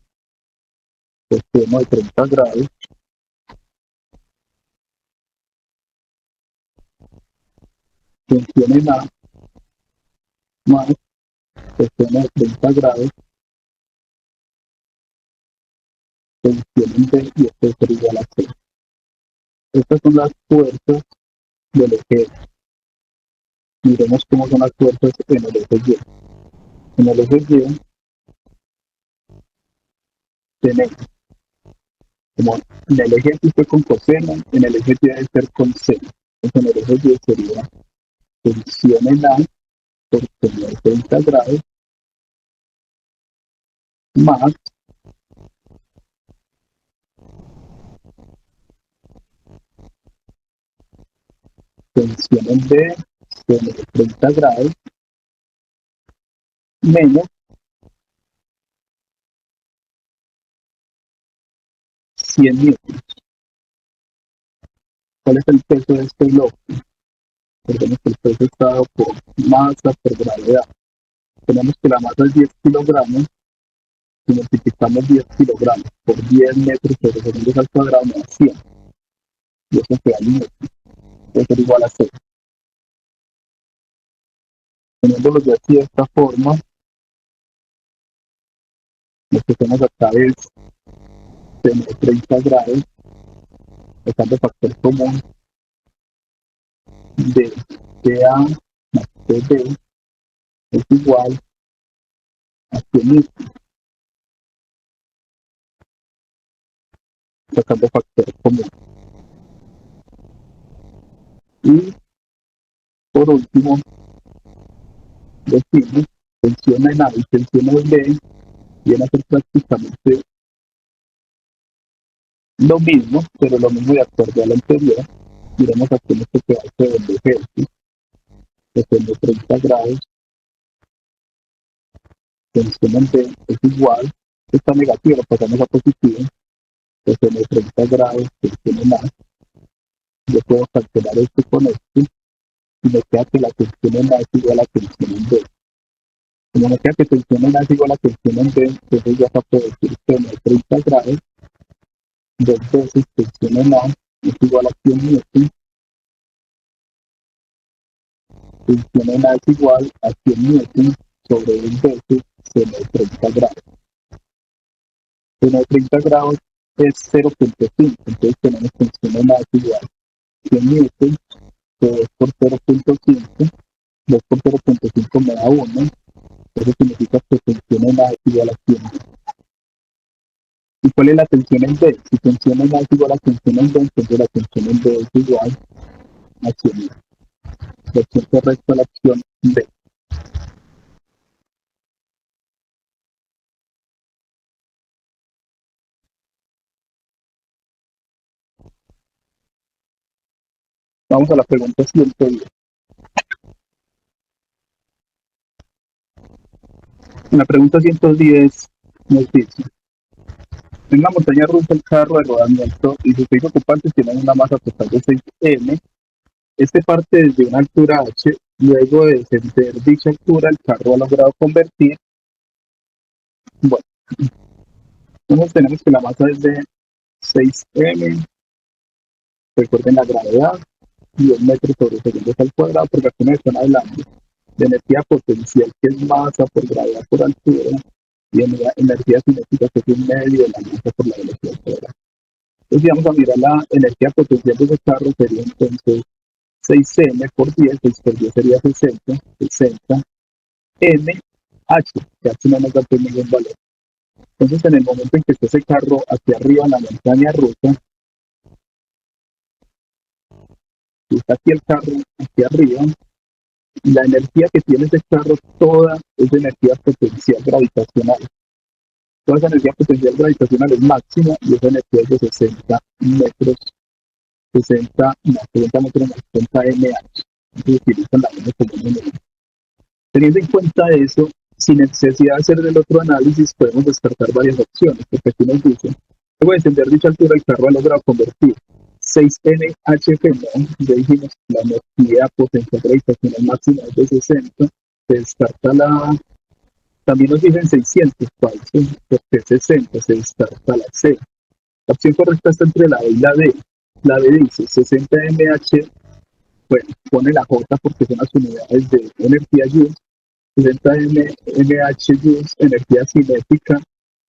coseno de 30 grados tensión en A más coseno de 30 grados tensión en B, y esto sería igual a 0. Estas son las fuerzas del eje. Miremos cómo son las fuerzas en el eje Y. En el eje Y tenemos, como en el eje X fue con coseno, en el eje Y debe ser con seno. Entonces en el eje Y sería tensión en A por seno de 30 grados más tensión en B sobre 30 grados menos 100 newtons. ¿Cuál es el peso de este bloque? Recordemos que el peso está dado por masa por gravedad. Tenemos que la masa es 10 kilogramos. Si multiplicamos 10 kilogramos por 10 metros sobre segundos al cuadrado, me da 100. Y eso queda en metros. Puede ser igual a 0. Teniéndolo ya así de esta forma, lo que tenemos acá es tener 30 grados, sacando factor común de TA más TB es igual a 100 newtons, sacando factor común. Y por último, decimos tensión en A y tensión en B viene a ser prácticamente lo mismo, pero lo mismo de acuerdo a la anterior. Miremos aquí en este pedazo de ejercicio, que tengo 30 grados, tensión en B es igual, está negativo, lo pasamos a positivo, que tengo 30 grados, tensión en A. Yo puedo calcular esto con esto, y me queda que la tensión en A es igual a la tensión en B. Como me queda que tensión en A es igual a tensión en B, entonces ya se puede decir que tengo 30 grados, dos veces tensión en A es igual a 100 newtons, tensión en A es igual a 100 newtons sobre 2 veces seno de 30 grados. Seno de 30 grados es 0.5, entonces tenemos tensión en A es igual a 100 newtons, que 2 por 0.5, 2 por 0.5 me da 1, eso significa que tensión en A es igual a 100. ¿Y cuál es la tensión en B? Si tensión en A es igual a tensión en B, entonces la tensión en B es igual a 100. La opción correcta es la opción B. Vamos a la pregunta 110. En la pregunta 110 nos dice: en una montaña rusa el carro de rodamiento y sus 6 ocupantes tienen una masa total de 6m. Este parte desde una altura h. Luego de descender dicha altura, el carro ha logrado convertir. Bueno, entonces tenemos que la masa es de 6m. Recuerden la gravedad, 10 metros sobre segundos al cuadrado, porque aquí nos están hablando de energía potencial, que es masa por gravedad por altura, y energía cinética, que es un medio de la masa por la velocidad cuadrada. Entonces, si vamos a mirar la energía potencial de ese carro, sería entonces 6m por 10, 6 por 10 sería 60, 60 m h, que h no nos da ningún valor. Entonces, en el momento en que esté ese carro hacia arriba en la montaña rusa, si está aquí el carro hacia arriba, la energía que tiene ese carro toda es energía potencial gravitacional. Toda esa energía potencial gravitacional es máxima y esa energía es de 60 metros, 60 metros más 60 mh. Entonces utilizan la M como un número. Teniendo en cuenta eso, sin necesidad de hacer del otro análisis, podemos descartar varias opciones, porque aquí nos dice: luego de descender dicha altura, el carro ha logrado convertir 6 mhp, ¿no? Ya dijimos, la energía potencial gravitacional máxima es de 60, se descarta la. También nos dicen 600, falso, porque 60 se descarta la C. La opción correcta está entre la B y la D. La D dice 60 mh, bueno, pone la J porque son las unidades de energía joules. 60 mh joules, energía cinética,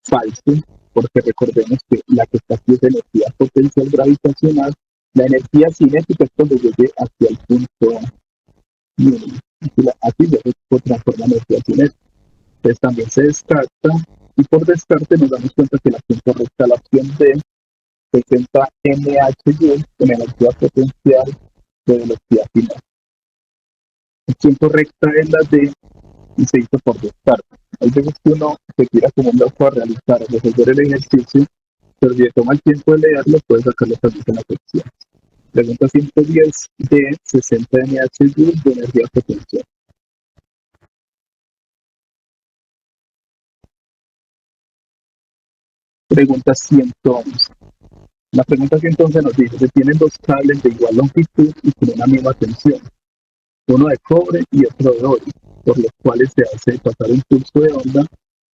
falso, porque recordemos que la que está aquí es energía potencial gravitacional. La energía cinética es cuando llegue hacia el punto mínimo. Aquí ya se transforma en energía cinética. Entonces también se descarta, y por descarte nos damos cuenta que la opción correcta es la opción D, 60 mh joules con energía potencial de velocidad final. La opción correcta es la D y se hizo por descarte. Hay veces que uno se tira como un loco a realizar, a resolver el ejercicio, pero si toma el tiempo de leerlo, puede sacarlo también en la sección. Pregunta 110 de 60 mHz de energía potencial. Pregunta 111. La pregunta 111 nos dice: se tienen dos cables de igual longitud y con una misma tensión, uno de cobre y otro de oro, por los cuales se hace pasar un pulso de onda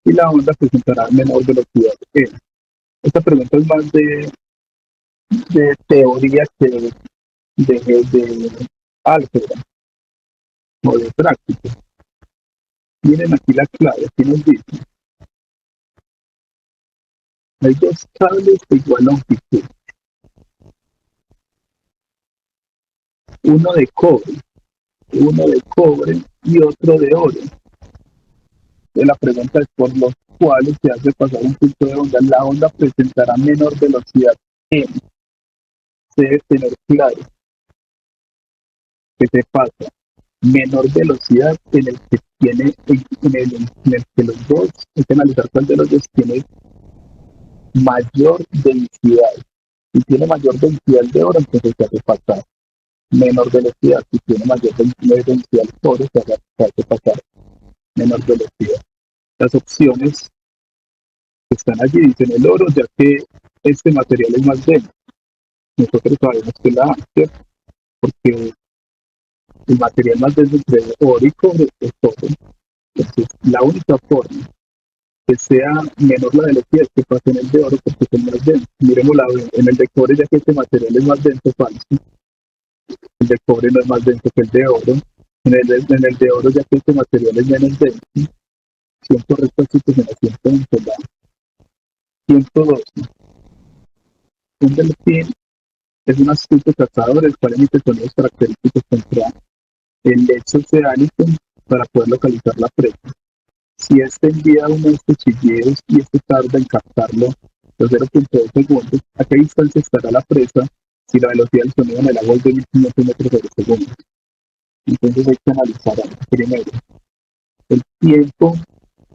y la onda presentará menor velocidad E. Esta pregunta es más de teoría que de álgebra o de práctica. Miren aquí la clave, aquí nos dice: hay dos cables de igual longitud, uno de cobre, y otro de oro. Entonces la pregunta es: por los cuales se hace pasar un pulso de onda, la onda presentará menor velocidad M. Se debe tener claro que se pasa menor velocidad en el que tiene, en el que los dos, hay que analizar cuál de los dos tiene mayor densidad. Si tiene mayor densidad de oro, entonces se hace pasar menor velocidad. Si tiene mayor densidad de oro, se hace pasar menor velocidad. Las opciones que están allí dicen el oro, ya que este material es más denso. Nosotros sabemos que la A, porque el material más denso entre oro y cobre es cobre. Entonces, la única forma que sea menor la velocidad es que pase en el de oro, porque es el más denso. Miremosla en el de cobre, ya que este material es más denso, falso. El de cobre no es más denso que el de oro. En el de oro, ya que este material es menos denso. Opción correcta, sí, pues en la 111. 112. Un delfín es un astuto cazador, el cual emite sonidos característicos contra el lecho oceánico para poder localizar la presa. Si este envía uno de estos chillidos y este tarda en captarlo los 0.2 segundos, ¿a qué distancia estará la presa si la velocidad del sonido en el agua es de 1500 metros por segundo? Entonces hay que analizar primero el tiempo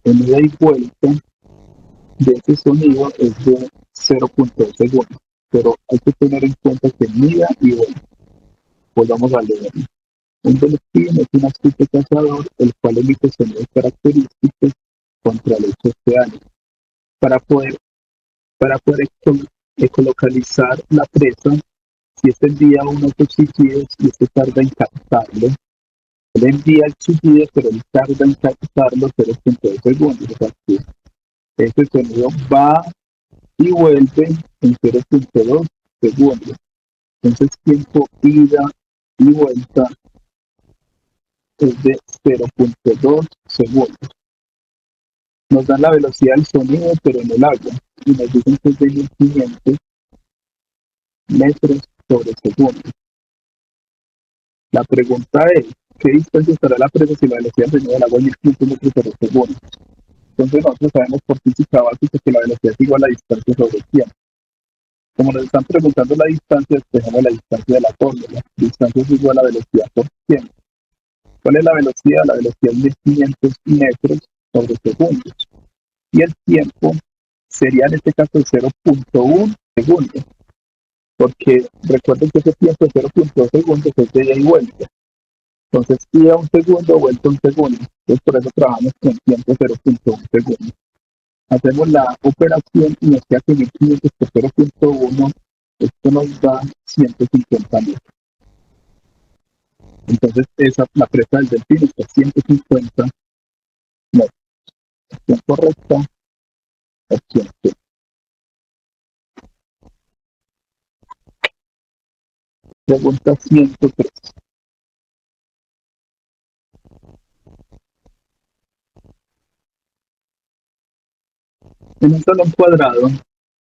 en ida y vuelta de ese sonido es de 0.2 segundos, pero hay que tener en cuenta que en ida y vuelta, volvamos a leer. Un delfín es un astuto cazador, el cual emite sonidos característicos contra el lecho oceánico. Para poder, para poder ecolocalizar la presa, si este envía unos chillidos y este tarda en captarlo, él envía el chillido, pero él tarda en captarlo 0.2 segundos. O sea que este sonido va y vuelve en 0.2 segundos. Entonces, tiempo ida y vuelta es de 0.2 segundos. Nos dan la velocidad del sonido, pero en el agua, y nos dicen que es de 1500 metros sobre segundo. La pregunta es: ¿qué distancia estará la presa si la velocidad del sonido del agua es 1500 metros sobre segundo? Entonces nosotros sabemos por física básica que la velocidad es igual a la distancia sobre el tiempo. Como nos están preguntando la distancia, despejamos la distancia de la fórmula. Distancia es igual a velocidad por tiempo. ¿Cuál es la velocidad? La velocidad es 1500 metros sobre segundos. Y el tiempo sería en este caso 0.1 segundos. Porque recuerden que ese tiempo de 0.2 segundos es de ida y vuelta. Entonces, ida un segundo, vuelta un segundo. Entonces, por eso trabajamos con tiempo 0.1 segundos. Hacemos la operación y nos queda que 1500 por 0.1, esto nos da 150 metros. Entonces, la presa del delfín está a 150 metros. Opción correcta, opción C. Pregunta 103. En un salón cuadrado,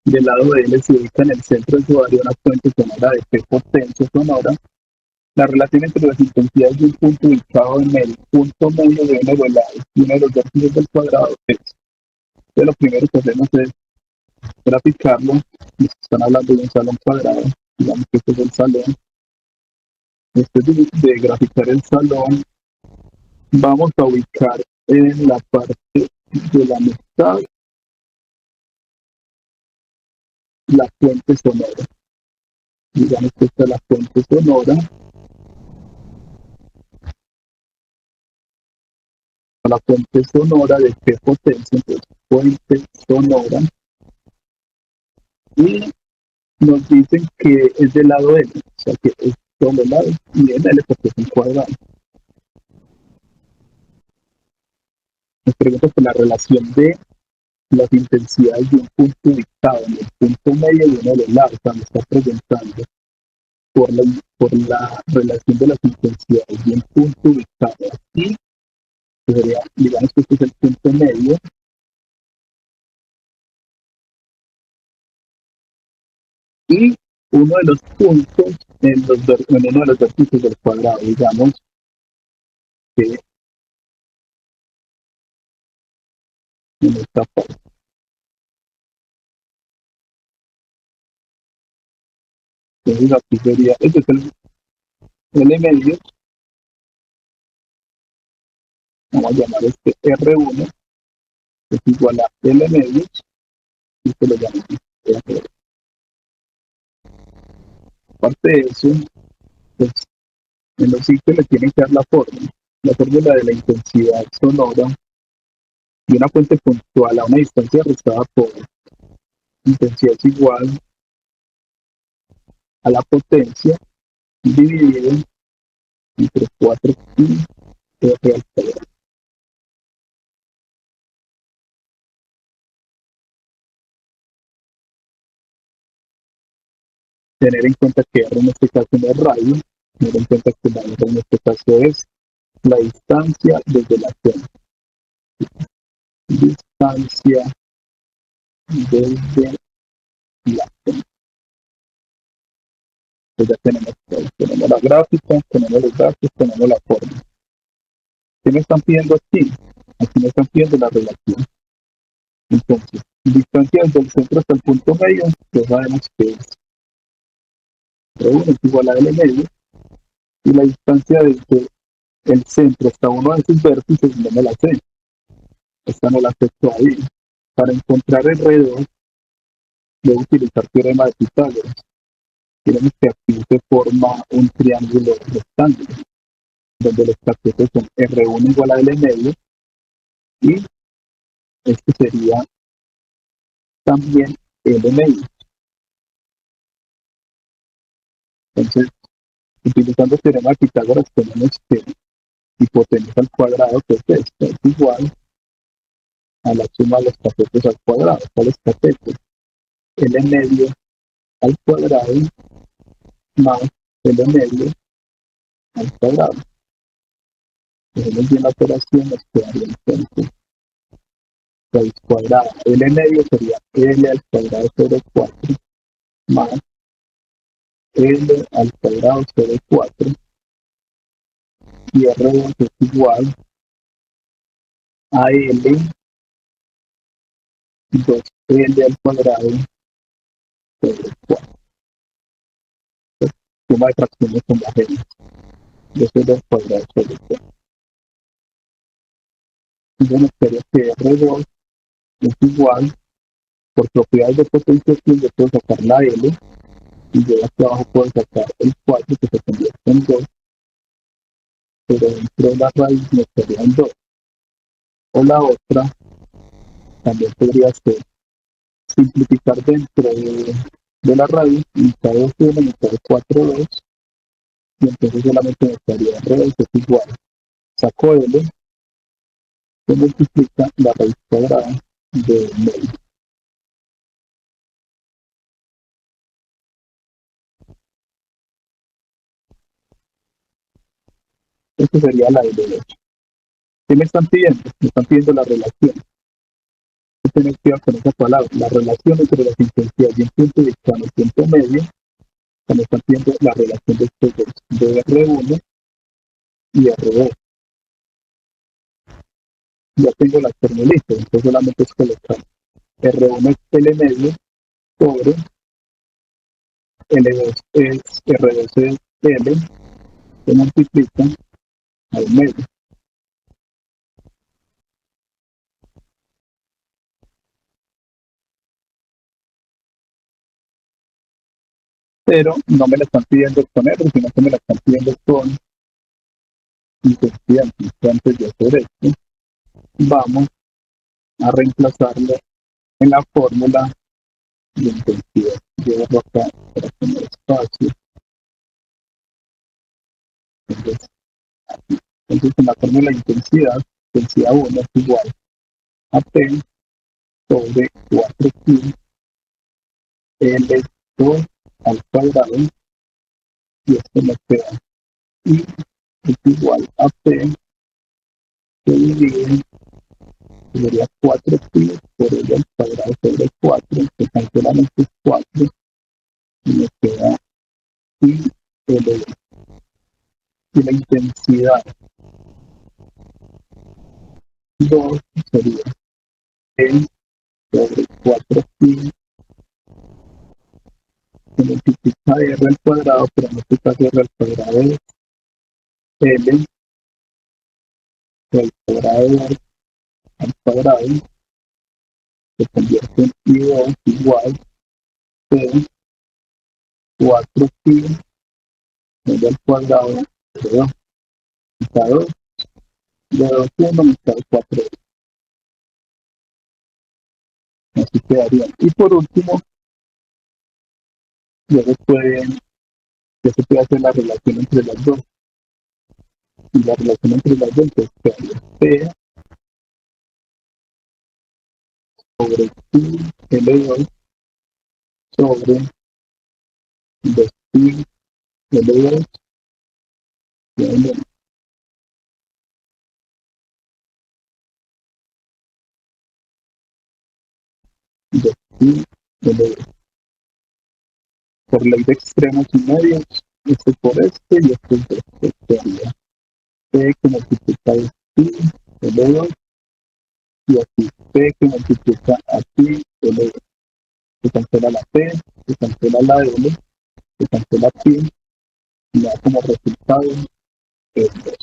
del lado de L se ubica en el centro de su área una fuente sonora de P potencia sonora. La relación entre las intensidades de un punto ubicado en el punto medio de una bola y uno de los vértices del cuadrado es. Entonces, lo primero que hacemos es graficarlo. Nos están hablando de un salón cuadrado. Digamos que este es el salón. Después de graficar el salón, vamos a ubicar en la parte de la mitad la fuente sonora. Digamos que esta es la fuente sonora. La fuente sonora de qué potencia, entonces fuente sonora, y nos dicen que es del lado N, o sea que es solo lado y en L porque es un cuadrado. Nos pregunta por la relación de las intensidades de un punto ubicado en el punto medio de uno de los lados. O sea, me está preguntando por la relación de las intensidades de un punto ubicado aquí, que sería, digamos que este es el punto medio, y uno de los puntos en uno de los vértices del cuadrado, digamos que en esta parte. Entonces aquí sería, este es el L medio, vamos a llamar este R1, es igual a L medio, y se lo llamamos R. Aparte de eso, pues en los sitios le tienen que dar la fórmula de la intensidad sonora de una fuente puntual a una distancia restada por intensidad es igual a la potencia dividido entre 4pi R al cuadrado. Tener en cuenta que R en este caso no es radio, tener en cuenta que la R en este caso es la distancia desde la fuente. Distancia desde la fuente. Pues ya tenemos la gráfica, tenemos los datos, tenemos la forma. ¿Qué me están pidiendo aquí? Aquí me están pidiendo la relación. Entonces, distancia desde el centro hasta el punto medio, ya sabemos que es R1 es igual a L medio, y la distancia desde el centro hasta uno de sus vértices no me la sé. Esta no la sé todavía. Para encontrar el R2, debo utilizar teorema de Pitágoras. Tenemos que aquí se forma un triángulo rectángulo, donde los catetos son R1 igual a L medio, y este sería también L medio. Entonces, utilizando el teorema de Pitágoras, tenemos que hipotenusa al cuadrado, que es esto, es igual a la suma de los catetos al cuadrado. ¿Cuáles catetos? L medio al cuadrado más L medio al cuadrado. Tenemos bien la operación, nos quedaría entonces raíz cuadrada. L medio sería L al cuadrado sobre 4 más L al cuadrado sobre 4, y R2 es igual a L 2L al cuadrado sobre 4. Suma de fracciones homogéneas. Yo soy del cuadrado sobre 4. Entonces nos queda que R2 es igual, por propiedades de potencia, yo puedo sacar la L, y yo aquí abajo puedo sacar el 4 que se convierte en 2, pero dentro de la raíz me quedaría en 2. O la otra también podría ser simplificar dentro de la raíz, mitad de 2 1, mitad de 4 2, y entonces solamente me quedaría R2 es igual. Saco L, se multiplica la raíz cuadrada de medio. Esta sería la L8. ¿Qué me están pidiendo? Me están pidiendo la relación. ¿Qué tengo que ver con esa palabra? La relación entre las intensidades y un punto de vista en el punto medio. Me están pidiendo la relación de estos dos, de R1 y R2. Ya tengo las formulitas, entonces solamente es colocar R1 es L medio sobre L2 es R2 es L, se multiplican al medio. pero no me la están pidiendo con R, sino que me la están pidiendo con intensidad. Entonces, antes de hacer esto, vamos a reemplazarlo en la fórmula de intensidad. Llevo acá para tener espacio. Entonces, en la fórmula de intensidad 1 es igual a P sobre 4Q L2 al cuadrado, y esto me queda I es igual a P que divide, sería 4Q por L al cuadrado sobre 4, que cancelan estos 4 y me queda I L2. Y la intensidad 2 sería P sobre 4Q se multiplica R al cuadrado, pero en este caso R al cuadrado es L al cuadrado al cuadrado, se convierte en I2 igual P 4Q L al cuadrado de 2, mitad 2, de 2 1 mitad 4, así quedaría. Y por último, ya se puede hacer la relación entre las dos, y la relación entre las dos es quedaría P sobre Q L2 sobre 2Q L2 de 2Q L2. Por ley de extremos y medios, este por este y este por este quedaría P que multiplica a Q L2 y aquí P que multiplica a Q L2. Se cancela la P, se cancela la L, se cancela Q y da como resultado el 2.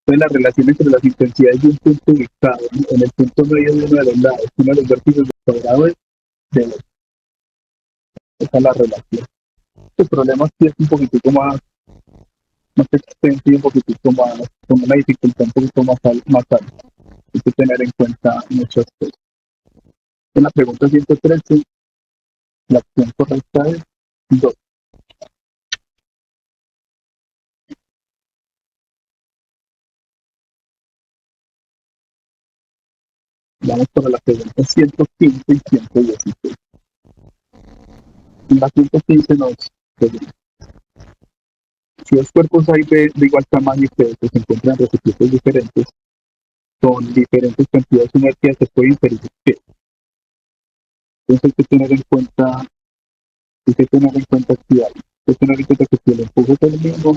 Entonces, la relación entre las intensidades de un punto ubicado en el punto medio de uno de los lados, uno de los vértices del cuadrado es de 2. Esa es la relación. El problema sí es un poquitico más extenso y un poquitico más, con una dificultad un poquito más alta. Hay que tener en cuenta muchas cosas. En la pregunta 113, la opción correcta es 2. Vamos para la pregunta 115 y 116. En la 115 nos pregunta: si dos cuerpos A y B de igual tamaño y peso se encuentran en recipientes diferentes, con diferentes cantidades de energía, se puede inferir que. Entonces hay que tener en cuenta, que si el empuje es el mismo,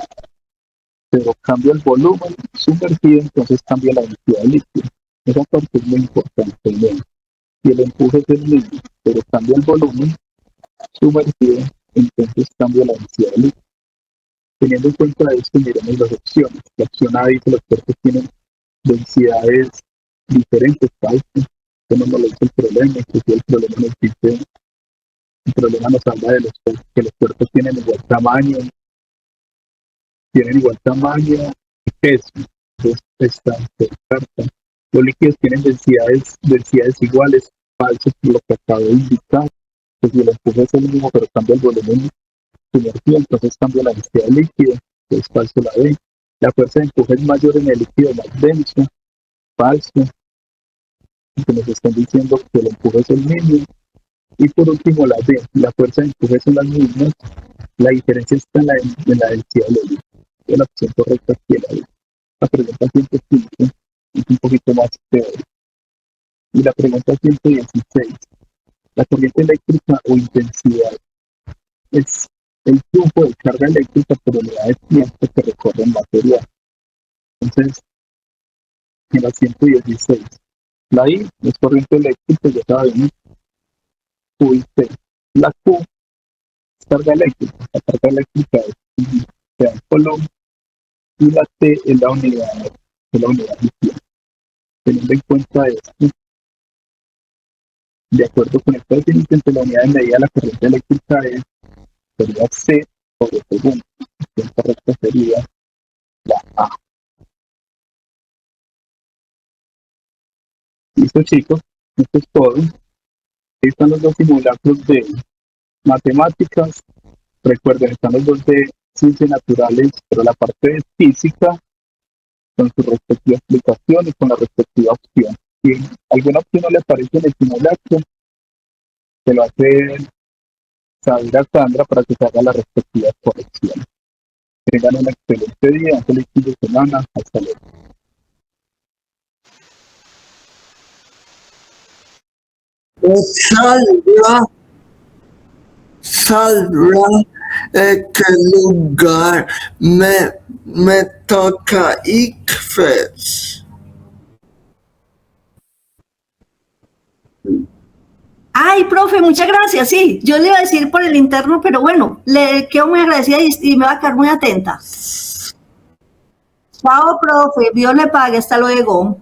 pero cambia el volumen sumergido, entonces cambia la densidad líquida. Esa parte es muy importante. Si el empuje es el mismo, pero cambia el volumen sumergido, entonces cambia la densidad líquida. Teniendo en cuenta esto, miremos las opciones. La opción A dice: los cuerpos tienen densidades diferentes, falso. Esto no nos lo dice el problema, inclusive el problema nos habla de que los cuerpos tienen igual tamaño y peso. Entonces, esta carta. Los líquidos tienen densidades iguales, falsos, por lo que acabo de indicar, que si el empuje es el mismo, pero cambia el volumen sumergido, entonces cambia la densidad líquida, que es falso la B. La fuerza de empuje es mayor en el líquido más denso, falso, que nos están diciendo que el empuje es el mismo. Y por último, la D, la fuerza de empuje son las mismas, la diferencia está en la densidad de líquido. La opción correcta aquí es la D. La pregunta 115 es un poquito más teórica. Y la pregunta 116, la corriente eléctrica o intensidad es el flujo de carga eléctrica por unidad de tiempo que recorre el material. Entonces, en la 116, la I es corriente eléctrica, ya sabemos, Q y T. La Q es carga eléctrica, la carga eléctrica es Coulomb, y la T es la unidad de tiempo. Teniendo en cuenta esto, de acuerdo con el término entre la unidad de medida de la corriente eléctrica es Sería C sobre segunda. La opción correcta sería la A. Listo, chicos, esto es todo. Ahí están los dos simulacros de matemáticas. Recuerden, están los dos de ciencias naturales, pero la parte de física con su respectiva explicación y con la respectiva opción. Si alguna opción no le aparece en el simulacro, se lo hace saber a Sandra para que se haga la respectiva corrección. Tengan un excelente día, un feliz fin de semana. Hasta luego. Sandra, ¿en qué lugar me toca ICFES? Ay, profe, muchas gracias. Sí, yo le iba a decir por el interno, pero bueno, le quedo muy agradecida y me va a quedar muy atenta. Chao, profe. Dios le pague. Hasta luego.